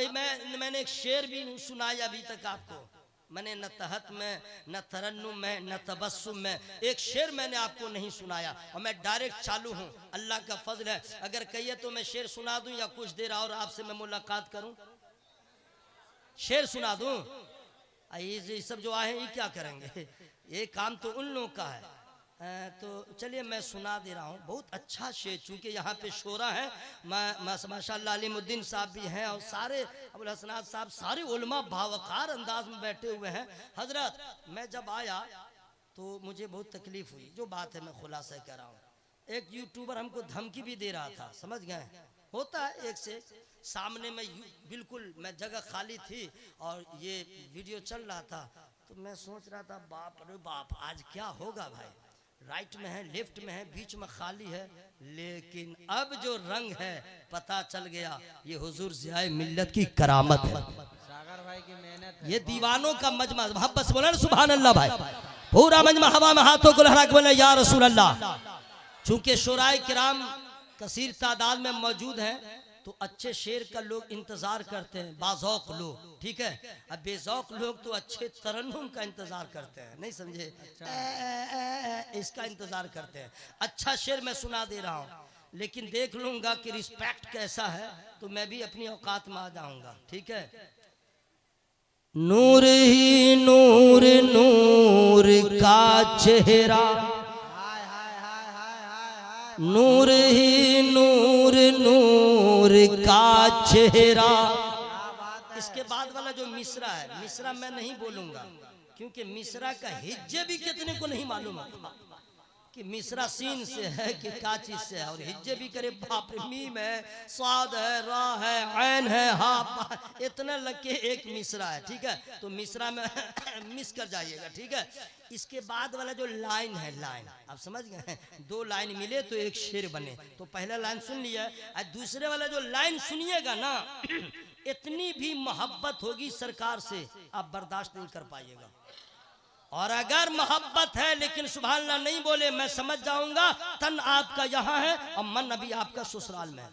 मैंने एक शेर भी नहीं सुनाया अभी तक आपको। मैंने न तहत में, न तरन्नुम में, न तबस्सुम में एक शेर मैंने आपको नहीं सुनाया, और मैं डायरेक्ट चालू हूँ। अल्लाह का फजल है, अगर कहिए तो मैं शेर सुना दूं या कुछ देर और आपसे मैं मुलाकात करूं, शेर सुना दूं? ये सब जो आए हैं ये क्या करेंगे? ये काम तो उन लोगों का है। तो चलिए मैं सुना दे रहा हूँ, बहुत अच्छा शेर, चूँकि यहाँ पे शोरा है, माशाअल्लाह अलीमुद्दीन साहब भी हैं और सारे अबुल हसनात साहब, सारे उलमा भावकार अंदाज में बैठे हुए हैं। हजरत, मैं जब आया तो मुझे बहुत तकलीफ हुई, जो बात है मैं खुलासा कर रहा हूँ। एक यूट्यूबर हमको धमकी भी दे रहा था, समझ गए? होता है एक से सामने में, बिल्कुल मैं जगह खाली थी और ये वीडियो चल रहा था, तो मैं सोच रहा था बाप रे बाप, आज क्या होगा भाई, राइट में है, लेफ्ट में है, बीच में खाली है। लेकिन अब जो रंग है पता चल गया, ये हुजूर ज़ियाए मिल्लत की करामत है, सागर भाई की मेहनत है। ये दीवानों का मजमा, बस बोला ना सुभान अल्लाह भाई, पूरा मजमा हवा में हाथों को लहरा के बोले या रसूल अल्लाह। चूंकि शुराए किराम कसीर तादाद में मौजूद हैं तो अच्छे शेर का लोग इंतजार करते हैं, बाज़ौक लोग, ठीक है। अब बेज़ौक लोग तो अच्छे तरन्नुम का इंतजार करते हैं, नहीं समझे? इसका इंतजार करते हैं। अच्छा शेर मैं सुना दे रहा हूँ, लेकिन देख लूंगा कि रिस्पेक्ट कैसा है तो मैं भी अपनी औकात में आ जाऊंगा, ठीक है। नूर ही नूर नूर का चेहरा, नूर ही नूर नूर का चेहरा। इसके बाद वाला जो मिसरा है, मिसरा मैं नहीं बोलूंगा क्योंकि मिसरा का हिज्जे भी कितने को नहीं मालूम है कि मिसरा सीन से है कि क्या चीज से है, और हिज्जे भी करे बाप रे, मीम है, साद है, रा है, ऐन है, हा, इतना लग के एक मिसरा है, ठीक है। तो मिसरा में मिस कर जाइएगा, ठीक है। इसके बाद वाला जो लाइन है, लाइन आप समझ गए, 2 लाइन मिले तो एक शेर बने। तो पहला लाइन सुन लिया, और दूसरे वाला जो लाइन सुनिएगा ना, इतनी भी मोहब्बत होगी सरकार से आप बर्दाश्त नहीं कर पाइएगा। और अगर मोहब्बत है लेकिन सुभान अल्लाह नहीं बोले, मैं समझ जाऊंगा तन आपका यहाँ है और मन अभी आपका ससुराल में है,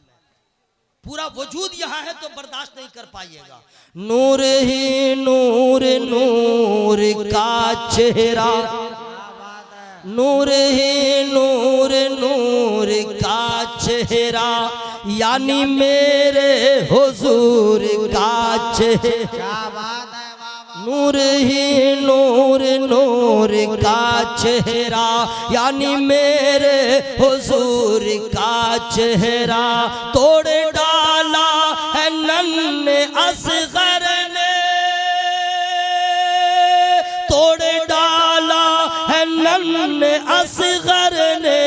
पूरा वजूद यहाँ है तो बर्दाश्त नहीं कर पाइएगा। नूर ही नूर नूर का चेहरा, नूर ही नूर नूर का चेहरा यानी मेरे हुजूर का चेहरा। क्या बात है, वाह वाह। नूर ही नूर नूर का चेहरा यानी मेरे हुजूर का चेहरा। तोड़ डाला है नन्हे असगर ने, तोड़ डाला है नन्हे असगर ने,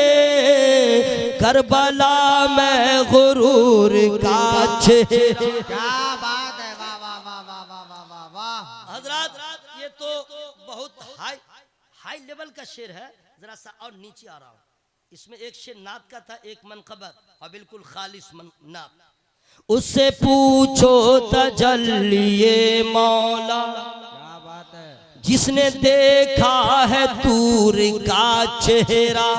करबला में गुरूर का चेहरा। क्या बात है, वाह वाह वाह वाह वाह वाह वाह वाह। हजरात ये तो बहुत हाई लेवल का शेर है। जरा सा और नीचे आ रहा हूं। इसमें एक शेर नात का था, एक मनकबर और बिल्कुल खालिस नात। उससे पूछो तजल्लिए मौला, क्या बात है। जिसने देखा है दूर का चेहरा,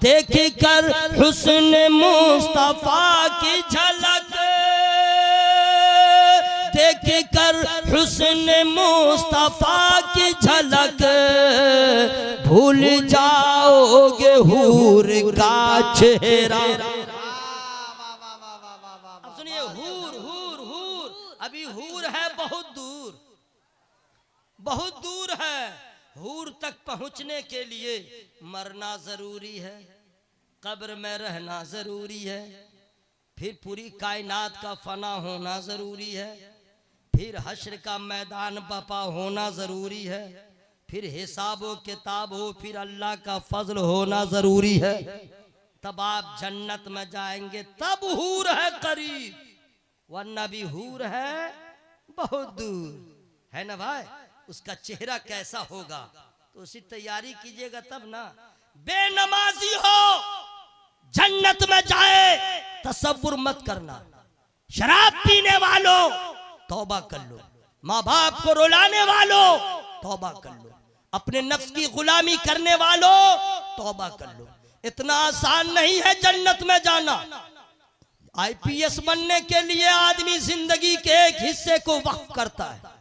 देख कर हुस्न मुस्तफा की झलक, देख कर हुस्न मुस्तफा की झलक, भूल जाओगे हूर का चेहरा। अब सुनिए, हूर हूर हूर, अभी हूर है बहुत दूर, बहुत दूर है। हूर तक पहुंचने के लिए मरना जरूरी है, कब्र में रहना जरूरी है, फिर पूरी कायनात का फना होना जरूरी है, फिर हश्र का मैदान बपा होना जरूरी है, फिर हिसाबो किताब हो, फिर अल्लाह का फजल होना जरूरी है। तब आप जन्नत में जाएंगे, तब हूर है करीब, वरना भी हूर है बहुत दूर। है ना भाई? उसका चेहरा कैसा होगा तो उसी तैयारी कीजिएगा तब ना। बेनमाजी हो जन्नत में जाए तसव्वुर मत करना। शराब पीने वालों तौबा कर लो, माँ बाप को रुलाने वालों तौबा कर लो, अपने नफ्स की गुलामी करने वालों तौबा कर लो। इतना आसान नहीं है जन्नत में जाना। आईपीएस बनने के लिए आदमी जिंदगी के एक हिस्से को वक्फ करता है,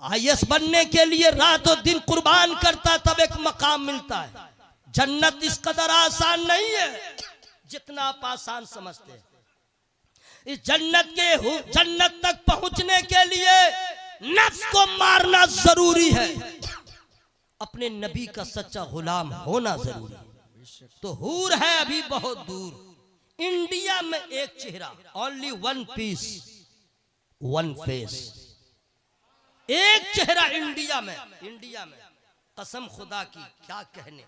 आईएएस बनने के लिए रातों दिन कुर्बान करता, तब एक मकाम मिलता है। जन्नत इस कदर आसान नहीं है जितना आप आसान समझते हैं। इस जन्नत तक पहुंचने के लिए नफ्स को मारना जरूरी है, अपने नबी का सच्चा गुलाम होना जरूरी है। तो हूर है अभी बहुत दूर। इंडिया में एक चेहरा, only one piece one face, एक चेहरा इंडिया में कसम खुदा की क्या कहने।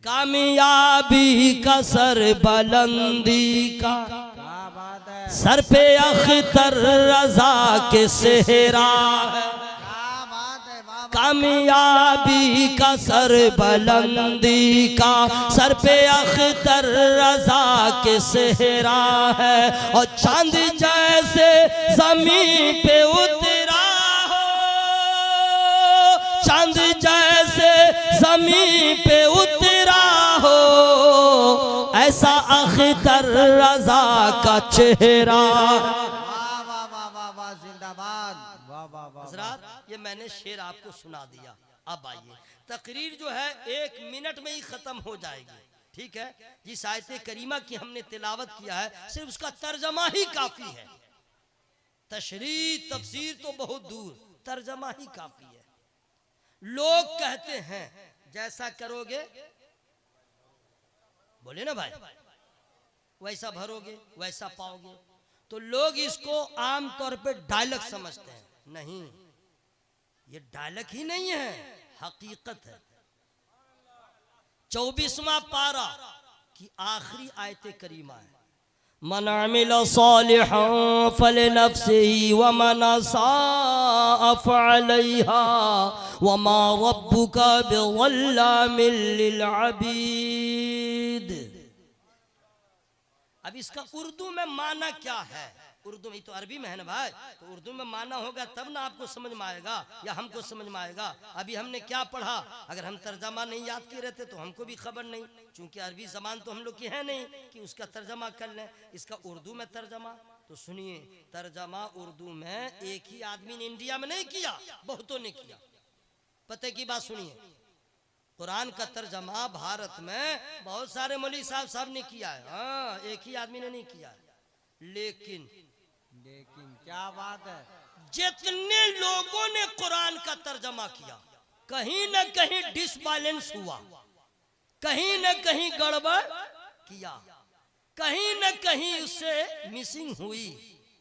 कामयाबी का सर बुलंदी का, क्या बात है। सर पे अख्तर रजा के सेहरा है। क्या बात है, वाह वाह। कामयाबी का सर बुलंदी का, सर पे अख्तर रजा के सेहरा है। और चांद जैसे जमीन पे उतरा हो, चांद जैसे जमीन पे उतरा हो, ऐसा अख्तर रजा का चेहरा। वाह वाह वाह वाह वाह, जिंदाबाद। वाह वाह वाह। हज़रात ये मैंने शेर आपको सुना दिया। अब आइए, तकरीर जो है 1 मिनट में ही खत्म हो जाएगी। ठीक है, जिस आयत करीमा की हमने तिलावत किया है सिर्फ उसका तर्जमा ही काफी है। तशरीह तफसीर तो बहुत दूर, तर्जमा ही काफी है। लोग कहते हैं जैसा करोगे, बोले ना भाई, वैसा भरोगे वैसा पाओगे। तो लोग इसको आमतौर पे डायलॉग समझते हैं। नहीं, ये डायलॉग ही नहीं है, हकीकत है। 24वां पारा की आखिरी आयत करीमा है, मन अमिल सालिहन फलिनफ्सिही व मन असाअ फअलैहा व मा रब्बुका बिज़ल्लामिल लिल अबीद। अब इसका उर्दू में माना क्या है? उर्दू में, तो अरबी में है ना भाई, तो उर्दू में माना होगा तब ना आपको समझ में आएगा या हमको समझ में आएगा। अभी हमने क्या पढ़ा, अगर हम तर्जमा नहीं याद किए रहते तो हमको भी खबर नहीं, क्योंकि अरबी जबान तो हम लोग की है नहीं कि उसका तर्जमा कर लें। इसका उर्दू में तर्जमा, तो सुनिए, तर्जमा उर्दू में एक ही आदमी ने इंडिया में नहीं किया, बहुतों ने किया। पते की बात सुनिए, कुरान का तर्जमा भारत में बहुत सारे मौलवी साहब ने किया है, हाँ, एक ही आदमी ने नहीं किया है। लेकिन क्या बात है, जितने लोगों ने कुरान का तर्जमा किया कहीं न कहीं डिसबैलेंस हुआ, कहीं न कहीं गड़बड़ किया, कहीं न कहीं उससे मिसिंग हुई।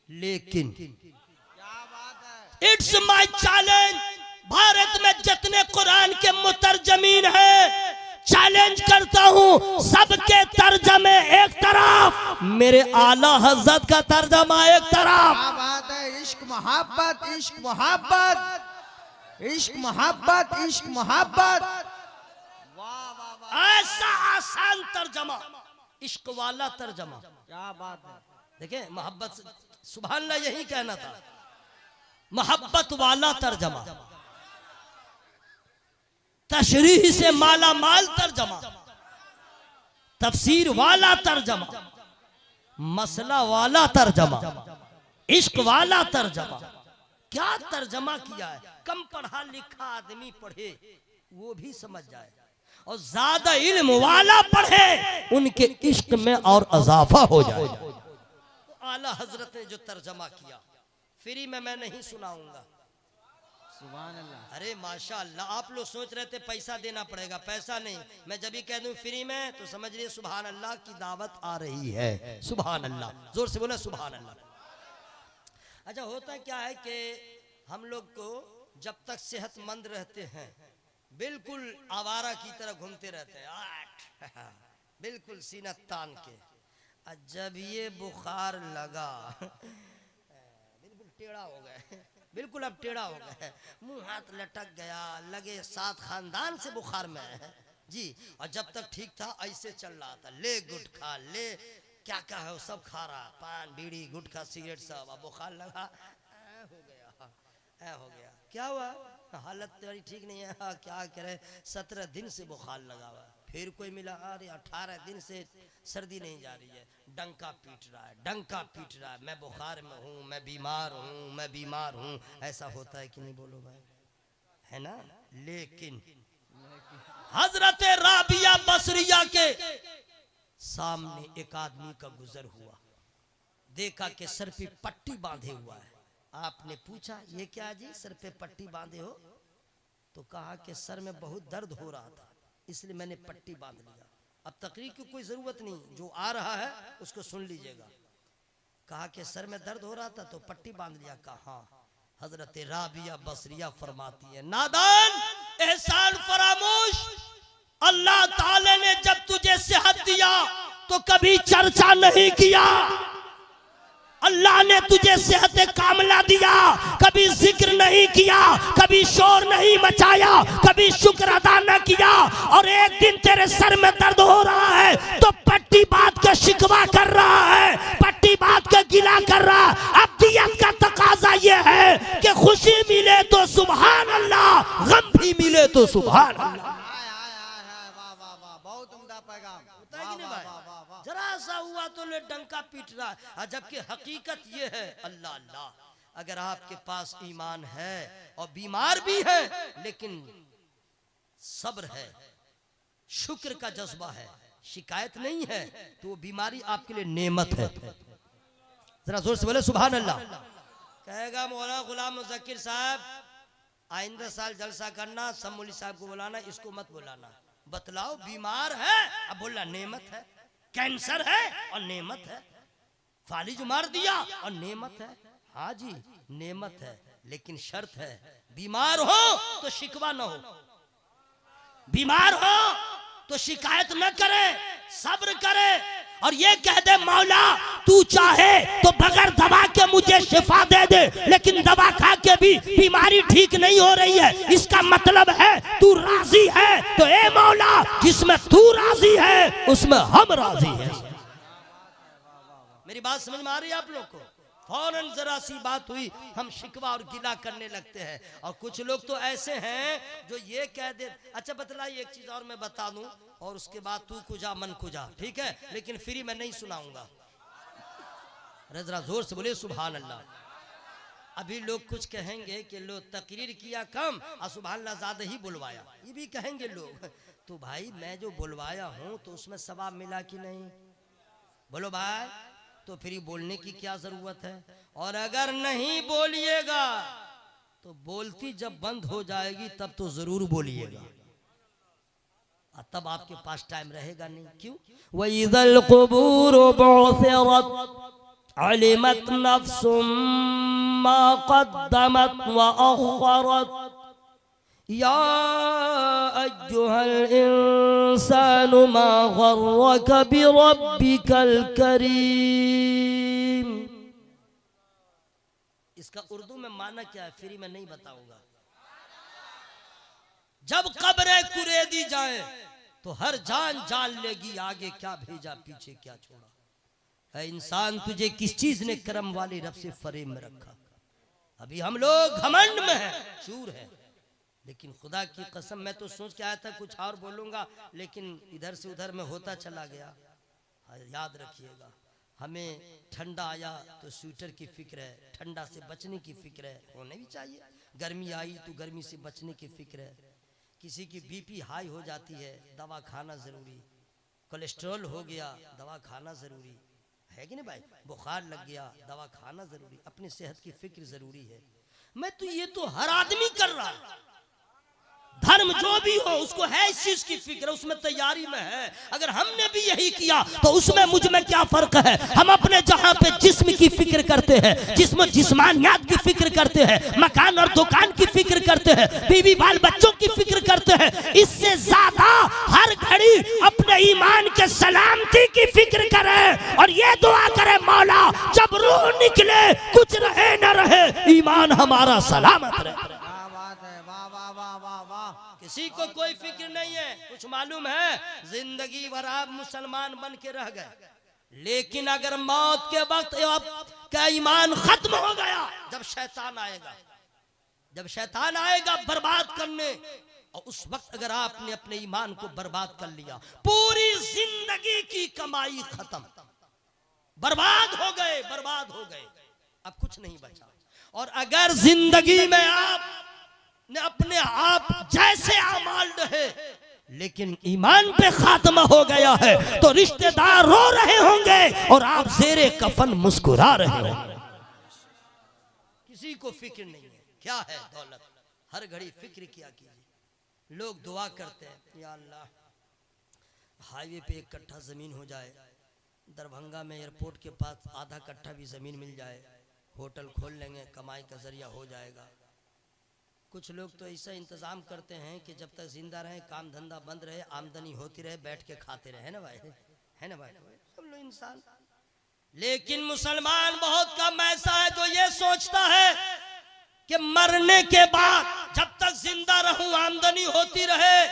लेकिन क्या बात है, इट्स माय चैलेंज, भारत में जितने कुरान के मुतरजमीन हैं, चैलेंज करता हूं सबके तर्जमे एक तरफ, मेरे आला हजरत का तर्जमा एक तरफ। क्या बात है, इश्क मोहब्बत, इश्क मोहब्बत, इश्क मोहब्बत, इश्क मोहब्बत। वाह वाह वाह, ऐसा आसान तर्जमा, इश्क वाला तर्जमा। क्या बात है, देखिए मोहब्बत, सुभान अल्लाह, यही कहना था, मोहब्बत वाला तर्जमा, तशरीह से माला माल तर्जमा, तफसीर वाला तर्जमा, मसला वाला तर्जमा, इश्क वाला तर्जमा। क्या तर्जमा किया है, कम पढ़ा लिखा आदमी पढ़े वो भी समझ जाए, और ज्यादा इल्म वाला पढ़े उनके इश्क में और इजाफा हो जाए। तो आला हजरत ने जो तर्जमा किया फ्री में मैं नहीं सुनाऊंगा। सुभान अल्लाह। अरे माशाअल्लाह, आप लोग सोच रहे थे पैसा देना पड़ेगा, पैसा नहीं, मैं जब भी कह दूं फ्री में तो समझ लिए सुभान अल्लाह की दावत आ रही है। सुभान अल्लाह, जोर से बोला सुभान अल्लाह। अच्छा, होता क्या है कि हम लोग को जब तक सेहतमंद रहते हैं बिल्कुल आवारा की तरह घूमते रहते हैं, बिल्कुल सीना तान के, जब ये बुखार लगा बिल्कुल टेढ़ा हो गए, बिल्कुल अब टेढ़ा हो गए, मुंह हाथ लटक गया, लगे साथ खानदान से बुखार में है जी। और जब तक ठीक था ऐसे चल रहा था, ले गुटखा ले क्या क्या है वो सब खा रहा, पान बीड़ी गुटखा सिगरेट सब, अब बुखार लगा, हो गया, हो गया। क्या हुआ, हालत तुम्हारी ठीक नहीं है, क्या करे, 17 दिन से बुखार लगा हुआ। फिर कोई मिला, अरे 18 दिन से सर्दी नहीं जा रही है, डंका पीट रहा है, डंका पीट रहा है, मैं बुखार में हूँ, मैं बीमार हूँ, मैं बीमार हूँ। ऐसा होता है कि नहीं, बोलो भाई, है ना। लेकिन हजरत राबिया बसरिया के सामने एक आदमी का गुजर हुआ, देखा कि सर पे पट्टी बांधे हुआ है। आपने पूछा ये क्या जी, सर पे पट्टी बांधे हो? तो कहा कि सर में बहुत दर्द हो रहा था इसलिए मैंने पट्टी बांध लिया। अब तकरीर की कोई जरूरत नहीं, जो आ रहा है उसको सुन लीजिएगा। कहा कि सर में दर्द हो रहा था तो पट्टी बांध लिया। कहा हजरत राबिया बसरिया फरमाती है, नादान एहसान फरामोश, अल्लाह ताला ने जब तुझे सेहत दिया तो कभी चर्चा नहीं किया, अल्लाह ने तुझे सेहत कामला दिया, कभी जिक्र नहीं किया, कभी शोर नहीं मचाया, कभी शुक्र अदा न किया। और एक दिन तेरे सर में दर्द हो रहा है तो पट्टी बात का शिकवा कर रहा है, पट्टी बात का गिला कर रहा। अब दियत का तकाजा ये है कि खुशी मिले तो सुभान अल्लाह, गम भी मिले तो सुभान अल्लाह। बहुत उम्दा पैगाम, होता है कि नहीं भाई, जरा सा हुआ तो ले डंका पीट रहा है, जबकि हकीकत ये है अल्लाह अल्लाह, अगर आपके पास ईमान है और बीमार भी है लेकिन सब्र है, शुक्र का जज्बा है, शिकायत नहीं है, तो वो बीमारी आपके लिए नेमत है। जरा जोर से बोले सुभान अल्लाह। कहेगा मौलाना गुलाम मुज़क्किर साहब, आइंदा साल जलसा करना, सब मौलवी साहब को बुलाना, इसको मत बुलाना। बतलाओ बीमार है, अब बोला नेमत है, कैंसर है और नेमत है, फालिज मार दिया और नेमत है। हाँ जी नेमत है, लेकिन शर्त है बीमार हो तो शिकवा न हो, बीमार हो तो शिकायत न करे, सब्र करे और ये कह दे मौला तू चाहे तो बगैर दवा के मुझे शिफा दे दे, लेकिन दवा खा के भी बीमारी ठीक नहीं हो रही है, इसका मतलब है तू राजी है। तो ए मौला जिसमें तू राजी है उसमें हम राजी हैं। मेरी बात समझ में आ रही है आप लोग को? फौरन जरा सी बात हुई हम शिकवा और गिला करने लगते हैं। और कुछ लोग तो ऐसे हैं जो ये कह दे, अच्छा बतलाइए एक चीज और मैं बता दूं और उसके बाद तू कुजा मन कुजा, ठीक है, लेकिन फ्री में नहीं सुनाऊंगा। जरा जोर से बोले सुभान अल्लाह। अभी लोग कुछ कहेंगे कि लो तकरीर किया कम और सुभान अल्लाह ज़्यादा ही बुलवाया, ये भी कहेंगे लोग। तो भाई मैं जो बुलवाया हूँ तो उसमें सवाब मिला कि नहीं? बोलो भाई, तो फिर बोलने की क्या जरूरत है? और अगर नहीं बोलिएगा तो बोलती जब बंद हो जाएगी तब तो जरूर बोलिएगा, और तब आपके पास टाइम रहेगा नहीं। क्यों? वइज़ल क़ुबूर बुअसिरत अलिमत नफ्सुम मा क़द्दमत व अख़रत या अय्युहल इंसानु मा ग़र्रक बिरब्बिकल करीम। इसका उर्दू में माना क्या है फ्री में नहीं बताऊंगा। जब कब्रें कुरेदी जाए तो हर जान जान लेगी आगे क्या भेजा पीछे क्या छोड़ा। है इंसान तुझे किस चीज ने करम वाली रब से फरेब में रखा? अभी हम लोग घमंड में हैं, चूर है, लेकिन खुदा की कसम मैं तो सोच के आया था कुछ और बोलूंगा, लेकिन इधर से उधर में होता चला गया। याद रखिएगा, हमें ठंडा आया तो स्वेटर की फिक्र है, ठंडा से बचने की फिक्र है, होने भी चाहिए। गर्मी आई तो गर्मी से बचने की फिक्र है। किसी की बीपी हाई हो जाती है, दवा खाना जरूरी। कोलेस्ट्रॉल हो गया, दवा खाना जरूरी है कि नहीं भाई? बुखार लग गया, दवा खाना जरूरी। अपनी सेहत की फिक्र जरूरी है। मैं तो ये तो हर आदमी कर रहा है, धर्म जो भी हो उसको है इस चीज की फिक्र, उसमें तैयारी में है। अगर हमने भी यही किया तो उसमें मुझ में क्या फर्क है? हम अपने जहां पे जिस्म की फिक्र करते हैं, जिस्मानियात की फिक्र करते हैं, मकान और दुकान की फिक्र करते हैं, बीवी बाल बच्चों की फिक्र करते हैं, इससे ज्यादा हर घड़ी अपने ईमान के सलामती की फिक्र करें और ये दुआ करें, मौला जब रूह निकले कुछ रहे न रहे, ईमान हमारा सलामत रहे। किसी को कोई फिक्र नहीं है। कुछ मालूम है, जिंदगी भर आप मुसलमान बन के रह गए, लेकिन अगर मौत के वक्त आपका ईमान खत्म हो गया, जब शैतान आएगा बर्बाद करने, और उस वक्त अगर आपने अपने ईमान को बर्बाद कर लिया, पूरी जिंदगी की कमाई खत्म, बर्बाद हो गए, अब कुछ नहीं बचा। और अगर जिंदगी में आप ने अपने आप जैसे अमाल रहे लेकिन ईमान पे खात्मा हो गया है, तो रिश्तेदार रो रहे होंगे और आप ज़ेरे कफन मुस्कुरा रहे होंगे। किसी को फिक्र नहीं है क्या है दौलत, हर घड़ी फिक्र किया कीजिए। लोग दुआ करते हैं, या अल्लाह हाईवे पे 1 कट्ठा जमीन हो जाए, दरभंगा में एयरपोर्ट के पास आधा कट्ठा भी जमीन मिल जाए, होटल खोल लेंगे, कमाई का जरिया हो जाएगा। कुछ लोग तो ऐसा इंतजाम करते हैं कि जब तक जिंदा रहे, काम धंधा बंद रहे, आमदनी होती रहे, बैठ के खाते रहे, है ना भाई? सब लोग इंसान। लेकिन मुसलमान बहुत कम ऐसा है जो ये सोचता है कि मरने के बाद जब तक जिंदा रहूं आमदनी होती रहे,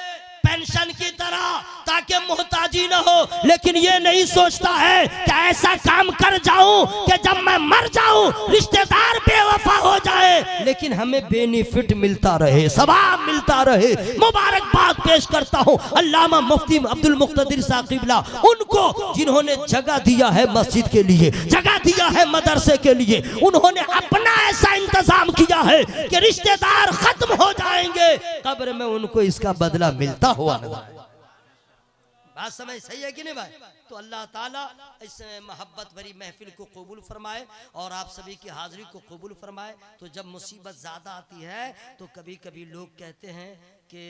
पेंशन की तरह, ताकि मोहताजी न हो। लेकिन ये नहीं सोचता है कि ऐसा काम कर जाऊं कि जब मैं मर जाऊं रिश्तेदार बेवफा हो जाए, लेकिन हमें बेनिफिट मिलता रहे, सवाब मिलता रहे। मुबारकबाद पेश करता हूं अल्लामा मुफ्ती अब्दुल मुक्तदिर साहब क़िबला, उनको जिन्होंने जगह दिया है मस्जिद के लिए, जगह दिया है मदरसे के लिए। उन्होंने अपना ऐसा इंतजाम किया है कि रिश्तेदार खत्म हो जाएंगे, कब्र में उनको इसका बदला मिलता हुआ नजर आए। बात समझ सही है कि नहीं भाई? तो अल्लाह ताला इस मोहब्बत भरी महफिल को कबूल फरमाए और आप सभी की हाजिरी को कबूल फरमाए। तो जब मुसीबत ज़्यादा आती है तो कभी कभी लोग कहते हैं कि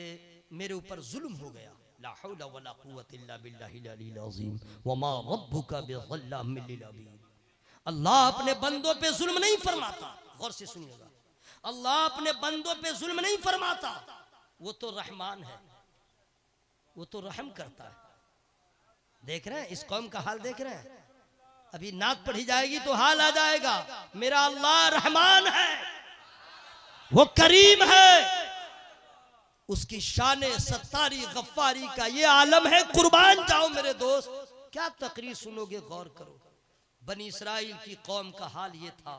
मेरे ऊपर जुल्म हो गया, ला हौला वला कुव्वता इल्ला बिल्लाहिल अलील अज़ीम वमा रब्बुका बिज़ल्लामिल लिल अबीद। अल्लाह अपने बंदों पे जुल्म नहीं फरमाता, गौर से सुनिएगा, अल्लाह अपने बंदों पे जुल्म नहीं फरमाता, वो तो रहमान है, वो तो रहम करता है। देख रहे हैं इस कौम का हाल, देख रहे हैं, अभी नात पढ़ी जाएगी तो हाल आ जाएगा। मेरा अल्लाह रहमान है, वो करीम है, उसकी शान सत्तारी गफ्फारी का ये आलम है। कुर्बान जाओ मेरे दोस्त, क्या तकरीर सुनोगे, गौर करो। बनी इस्राइल की कौम का हाल ये था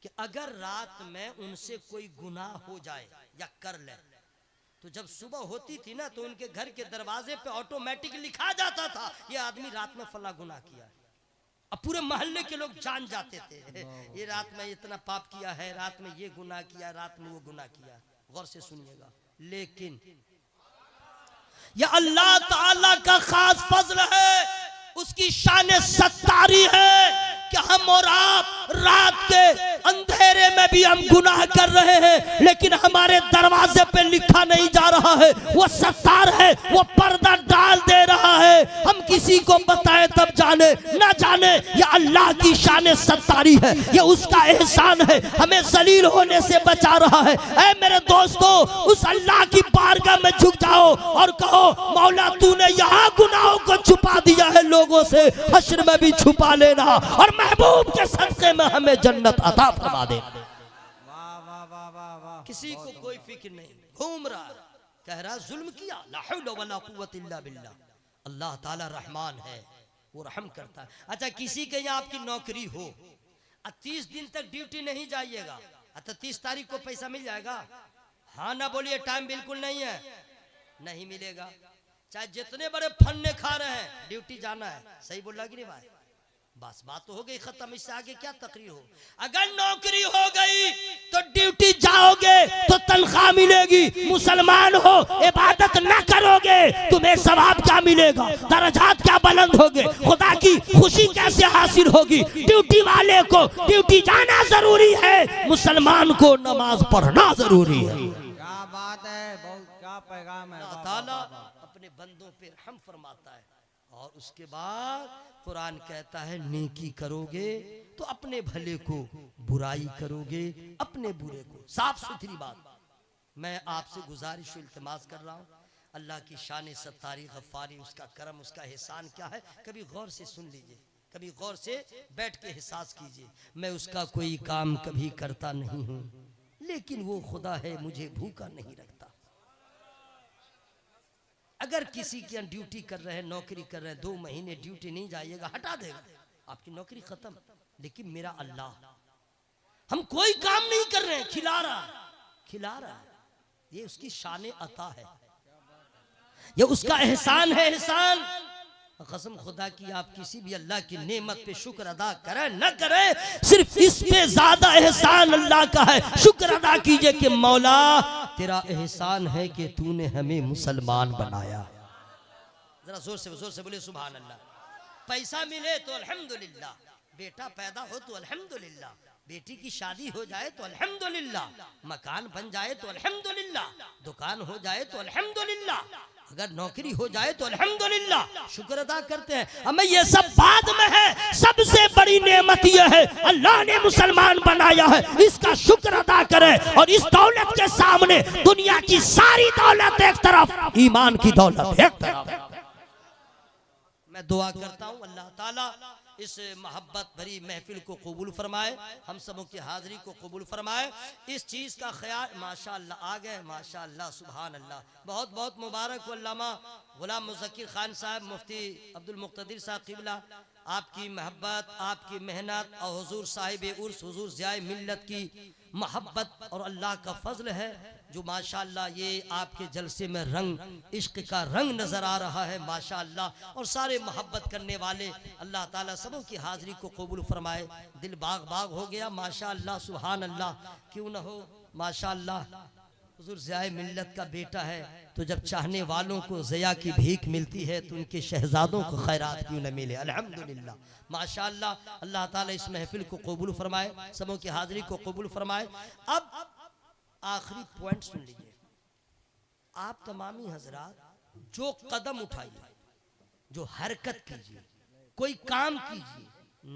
कि अगर रात में उनसे कोई गुनाह हो जाए या कर ले, तो जब सुबह होती थी ना तो उनके घर के दरवाजे पे ऑटोमेटिक लिखा जाता था ये आदमी रात में फला गुनाह किया। अब पूरे मोहल्ले के लोग जान जाते थे ये रात में इतना पाप किया है, रात में ये गुनाह किया, रात में वो गुनाह किया। गौर से सुनिएगा, लेकिन ये अल्लाह ताला का खास फजल है, उसकी शान सत्तारी है कि हम और आप रात के अंधेरे में भी हम गुनाह कर रहे हैं, लेकिन हमारे दरवाजे पे लिखा नहीं जा रहा है। वो सत्तार है, वो पर्दा डाल दे रहा है। हम किसी को बताए तब जाने ना जाने, ये अल्लाह की शान सत्तारी है, ये उसका एहसान है, हमें जलील होने से बचा रहा है। ऐ मेरे दोस्तों, उस अल्लाह की बारगाह में झुक जाओ और कहो मौला तूने यहाँ गुनाहों को छुपा दिया है लोगों से, हश्र में भी छुपा लेना और महबूब के सदक़े में हमें जन्नत अता फरमा दे। किसी को कोई फिक्र नहीं, घूम रहा कह रहा जुल्म किया, ला हौला वला कुव्वत इल्ला बिल्लाह। अल्लाह ताला रहमान है, वो रहम करता है। अच्छा, किसी के यहाँ आपकी नौकरी हो, 30 दिन तक ड्यूटी नहीं जाइएगा, अच्छा 30 तारीख को पैसा मिल जाएगा? हाँ ना बोलिए, टाइम बिल्कुल नहीं है, नहीं मिलेगा। चाहे जितने बड़े फन्ने खा रहे हैं, ड्यूटी जाना है। सही बोल रहा कि नहीं भाई? बस बात तो हो गई खत्म, इससे आगे क्या तकरीर हो। अगर नौकरी हो गई तो ड्यूटी जाओगे तो तनख्वाह मिलेगी, मुसलमान हो इबादत ना करोगे तुम्हें सवाब क्या मिलेगा, दर्जात क्या बुलंद होगे, खुदा की खुशी कैसे हासिल होगी। ड्यूटी वाले को ड्यूटी जाना जरूरी है, मुसलमान को नमाज पढ़ना जरूरी है। क्या बात है, बहुत क्या पैगाम है। अल्लाह ताला अपने बंदों पे रहम फरमाता है। और उसके बाद कुरान कहता है नेकी करोगे तो अपने भले को, बुराई करोगे अपने बुरे को। साफ सुथरी बात। मैं आपसे गुजारिश इल्तिमास कर रहा हूँ, अल्लाह की शान सत्तारी, गफ्फारी, उसका करम, उसका एहसान क्या है, कभी गौर से सुन लीजिए, कभी गौर से बैठ के एहसास कीजिए। मैं उसका कोई काम कभी करता नहीं हूँ, लेकिन वो खुदा है मुझे भूखा नहीं रखता। अगर किसी की ड्यूटी कर रहे हैं, नौकरी कर रहे हैं, 2 महीने ड्यूटी नहीं जाइएगा, हटा देगा, आपकी नौकरी खत्म। लेकिन मेरा अल्लाह, हम कोई काम नहीं कर रहे हैं, खिला रहा, ये उसकी शान अता है, ये उसका एहसान है। एहसान कसम खुदा की, आप किसी भी अल्लाह की नेमत पे शुक्र अदा करें न करें, सिर्फ इस पे ज्यादा एहसान अल्लाह का है। शुक्र अदा कीजिए कि मौला तेरा एहसान है कि तूने हमें मुसलमान बनाया। जरा जोर से बोले सुभान अल्लाह। पैसा मिले तो अल्हम्दुलिल्लाह, बेटा पैदा हो तो अल्हम्दुलिल्लाह, बेटी की शादी हो जाए तो अल्हम्दुलिल्लाह, मकान बन जाए तो अल्हम्दुलिल्लाह, दुकान हो जाए तो अल्हम्दुलिल्लाह, अगर नौकरी हो जाए तो अल्हम्दुलिल्लाह, शुक्र अदा करते हैं। हमें ये सब बाद में है, सबसे बड़ी नेमत यह है अल्लाह ने मुसलमान बनाया है, इसका शुक्र अदा करें। और इस दौलत के सामने दुनिया की सारी दौलत एक तरफ, ईमान की दौलत एक तरफ। मैं दुआ करता हूँ अल्लाह ताला इस मोहब्बत भरी महफिल को कबूल फरमाए, हम सबों की हाजिरी को कबूल फरमाए। इस चीज़ का ख्याल, माशाअल्लाह आ गए, माशाअल्लाह सुभान अल्लाह, बहुत बहुत मुबारक हो अल्लामा गुलाम मुज़क्किर खान साहब, मुफ्ती अब्दुल मुक़्तदिर साहब क़िबला, आपकी मोहब्बत, आपकी मेहनत और हुजूर साहिब उर्स, हुजूर ज़ियाए मिल्लत की मोहब्बत और अल्लाह का फजल है जो माशाअल्लाह ये आपके जलसे में रंग, इश्क का रंग नजर आ रहा है माशाअल्लाह। और सारे मोहब्बत करने वाले अल्लाह ताला सबों की हाजिरी को कबूल फरमाए। दिल बाग बाग हो गया माशाअल्लाह सुभान अल्लाह, क्यों न हो माशाअल्लाह। हुजूर ज़ियाए मिल्लत का बेटा है तो जब चाहने वालों को ज़िया की भीख मिलती है तो उनके शहजादों को खैरात क्यों न मिले। अल्हम्दुलिल्लाह माशाअल्लाह। अल्लाह ताला इस महफिल को कबूल फरमाए, सबों की हाजिरी को कबूल फरमाए। अब आखिरी पॉइंट सुन लीजिए, आप तमामी हजरात जो कदम उठाइए, जो हरकत कीजिए, कोई काम कीजिए,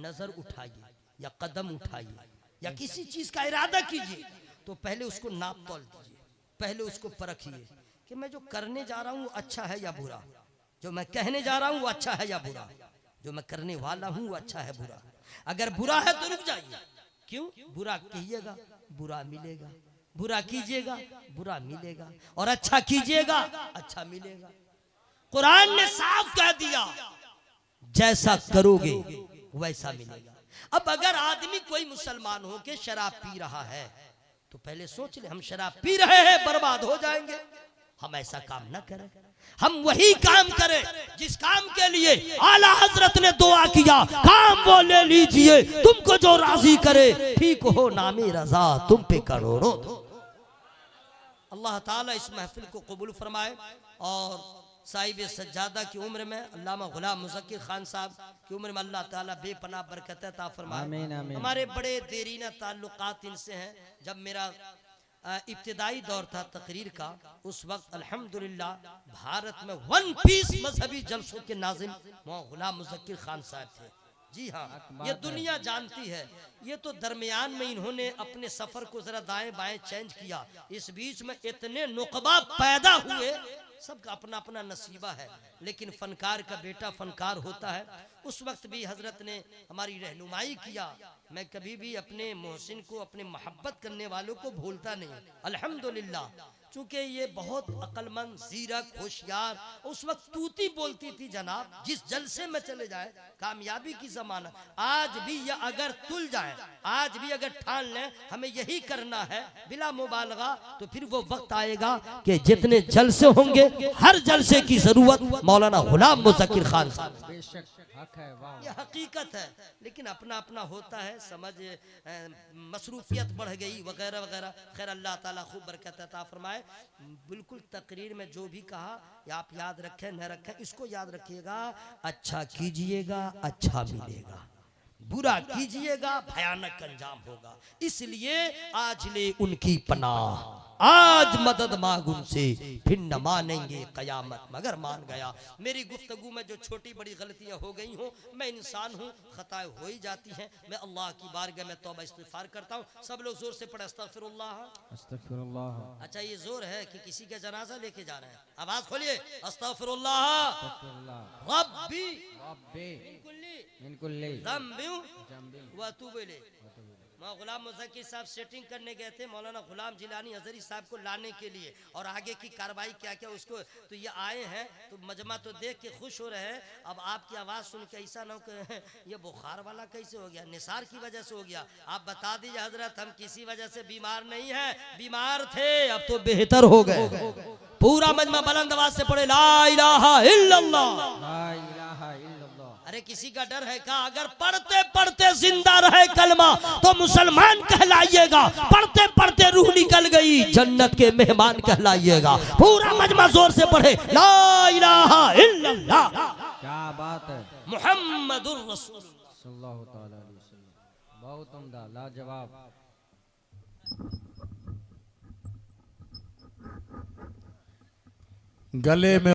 नजर उठाइए या कदम उठाइए या किसी चीज का इरादा कीजिए तो पहले उसको नाप तौल कीजिए, पहले उसको परखिए कि मैं जो करने जा रहा हूँ अच्छा है या बुरा, जो मैं कहने जा रहा हूँ वो अच्छा है या बुरा, जो मैं करने वाला हूँ वो अच्छा है बुरा। अगर बुरा है तो रुक जाइए, क्यों? बुरा कहिएगा बुरा मिलेगा, बुरा कीजिएगा बुरा मिलेगा, और अच्छा कीजिएगा अच्छा मिलेगा। कुरान ने साफ कह दिया जैसा करोगे वैसा मिलेगा। अब अगर आदमी कोई मुसलमान हो के शराब पी रहा है तो पहले सोच ले, हम शराब पी रहे हैं बर्बाद हो जाएंगे, हम ऐसा काम ना करें। हम वही काम करें जिस काम के लिए आला हजरत ने दुआ किया, काम वो ले लीजिए तुमको जो राजी करे, ठीक हो नामी रजा तुम पे करोड़ों। अल्लाह ताला इस महफिल को कबूल फरमाए और साहिब सज्जादा की उम्र में अल्लामा गुलाम मुज़क्किर खान साहब की उम्र में अल्लाह ताला बेपनाह बरकत अता फरमाए। हमारे बड़े देरीना ताल्लुकात इनसे हैं। जब मेरा इब्तिदाई दौर था तकरीर का, उस वक्त अल्हम्दुलिल्लाह भारत में 1 पीस मजहबी जलसों के नाज़िम गुलाम मुज़क्किर खान साहब थे। जी हाँ, ये दुनिया जानती है। ये तो दरमियान में इन्होंने अपने सफर को जरा दाएं बाएं चेंज किया। इस बीच में इतने नुकबा पैदा हुए, सबका अपना अपना नसीबा है, लेकिन फनकार का बेटा फनकार होता है। उस वक्त भी हजरत ने हमारी रहनुमाई किया। मैं कभी भी अपने मोहसिन को, अपने मोहब्बत करने वालों को भूलता नहीं, अल्हम्दुलिल्लाह। चूंकि ये बहुत अक्लमंद, ज़ीरक, होशियार, उस वक्त तूती बोलती थी जनाब, जिस जलसे में चले जाए कामयाबी की जमाना। आज भी ये अगर तुल जाए, आज भी अगर ठान लें हमें यही करना है बिला मुबालगा, तो फिर वो वक्त आएगा कि जितने जलसे होंगे हर जलसे की जरूरत मौलाना गुलाम मुज़क्किर खान साहब। ये हकीकत है, लेकिन अपना अपना होता है, समझ मसरूफियत बढ़ गई वगैरह वगैरह। खैर अल्लाह ताला खूब बरकत अता फरमाए। बिल्कुल तकरीर में जो भी कहा आप याद रखें न रखें, इसको याद रखिएगा, अच्छा कीजिएगा अच्छा मिलेगा, बुरा कीजिएगा भयानक अंजाम होगा। इसलिए आज ले उनकी पनाह, आज मदद मांग उनसे, फिर न मानेंगे कयामत मगर मान गया। मेरी गुफ्तगू में जो छोटी बड़ी गलतियां हो गई हो, मैं इंसान हूँ, खताएं हो ही जाती हैं। मैं अल्लाह की बारगाह में तौबा इस्तिगफार करता हूँ। सब लोग जोर से पढ़े अस्तगफिरुल्लाह अस्तगफिरुल्लाह। अच्छा ये जोर है कि किसी का जनाजा लेके जा रहे हैं, आवाज खोलिए अस्तगफिरुल्लाह रब्बी मिन कुल्ली ज़ंबि व अतूबु इलैह। गुलाम मुज़क्किर साहब सेटिंग करने गए थे मौलाना गुलाम जिलानी हज़री साहब को लाने के लिए, और आगे की कार्रवाई क्या क्या उसको, तो ये आए हैं तो मजमा तो देख के खुश हो रहे हैं। अब आपकी आवाज़ सुन के ऐसा ना हो कि ये बुखार वाला कैसे हो गया, निसार की वजह से हो गया। आप बता दीजिए हजरत, हम किसी वजह से बीमार नहीं है, बीमार थे अब तो बेहतर हो गए। पूरा मजमा बुलंद आवाज से पढ़े ला इलाहा इल्लल्लाह, ला इलाहा इल्लल्लाह। अरे किसी का डर है क्या? अगर पढ़ते पढ़ते जिंदा रहे कलमा तो मुसलमान कहलाइएगा, पढ़ते पढ़ते रूह निकल गई जन्नत के मेहमान कहलाइएगा। पूरा मजमा जोर से पढ़े ला इलाहा इल्लल्लाह। क्या बात है, मुहम्मदुर रसूलुल्लाह सल्लल्लाहु तआला अलैहि वसल्लम। बहुत उम्दा, लाजवाब। गले में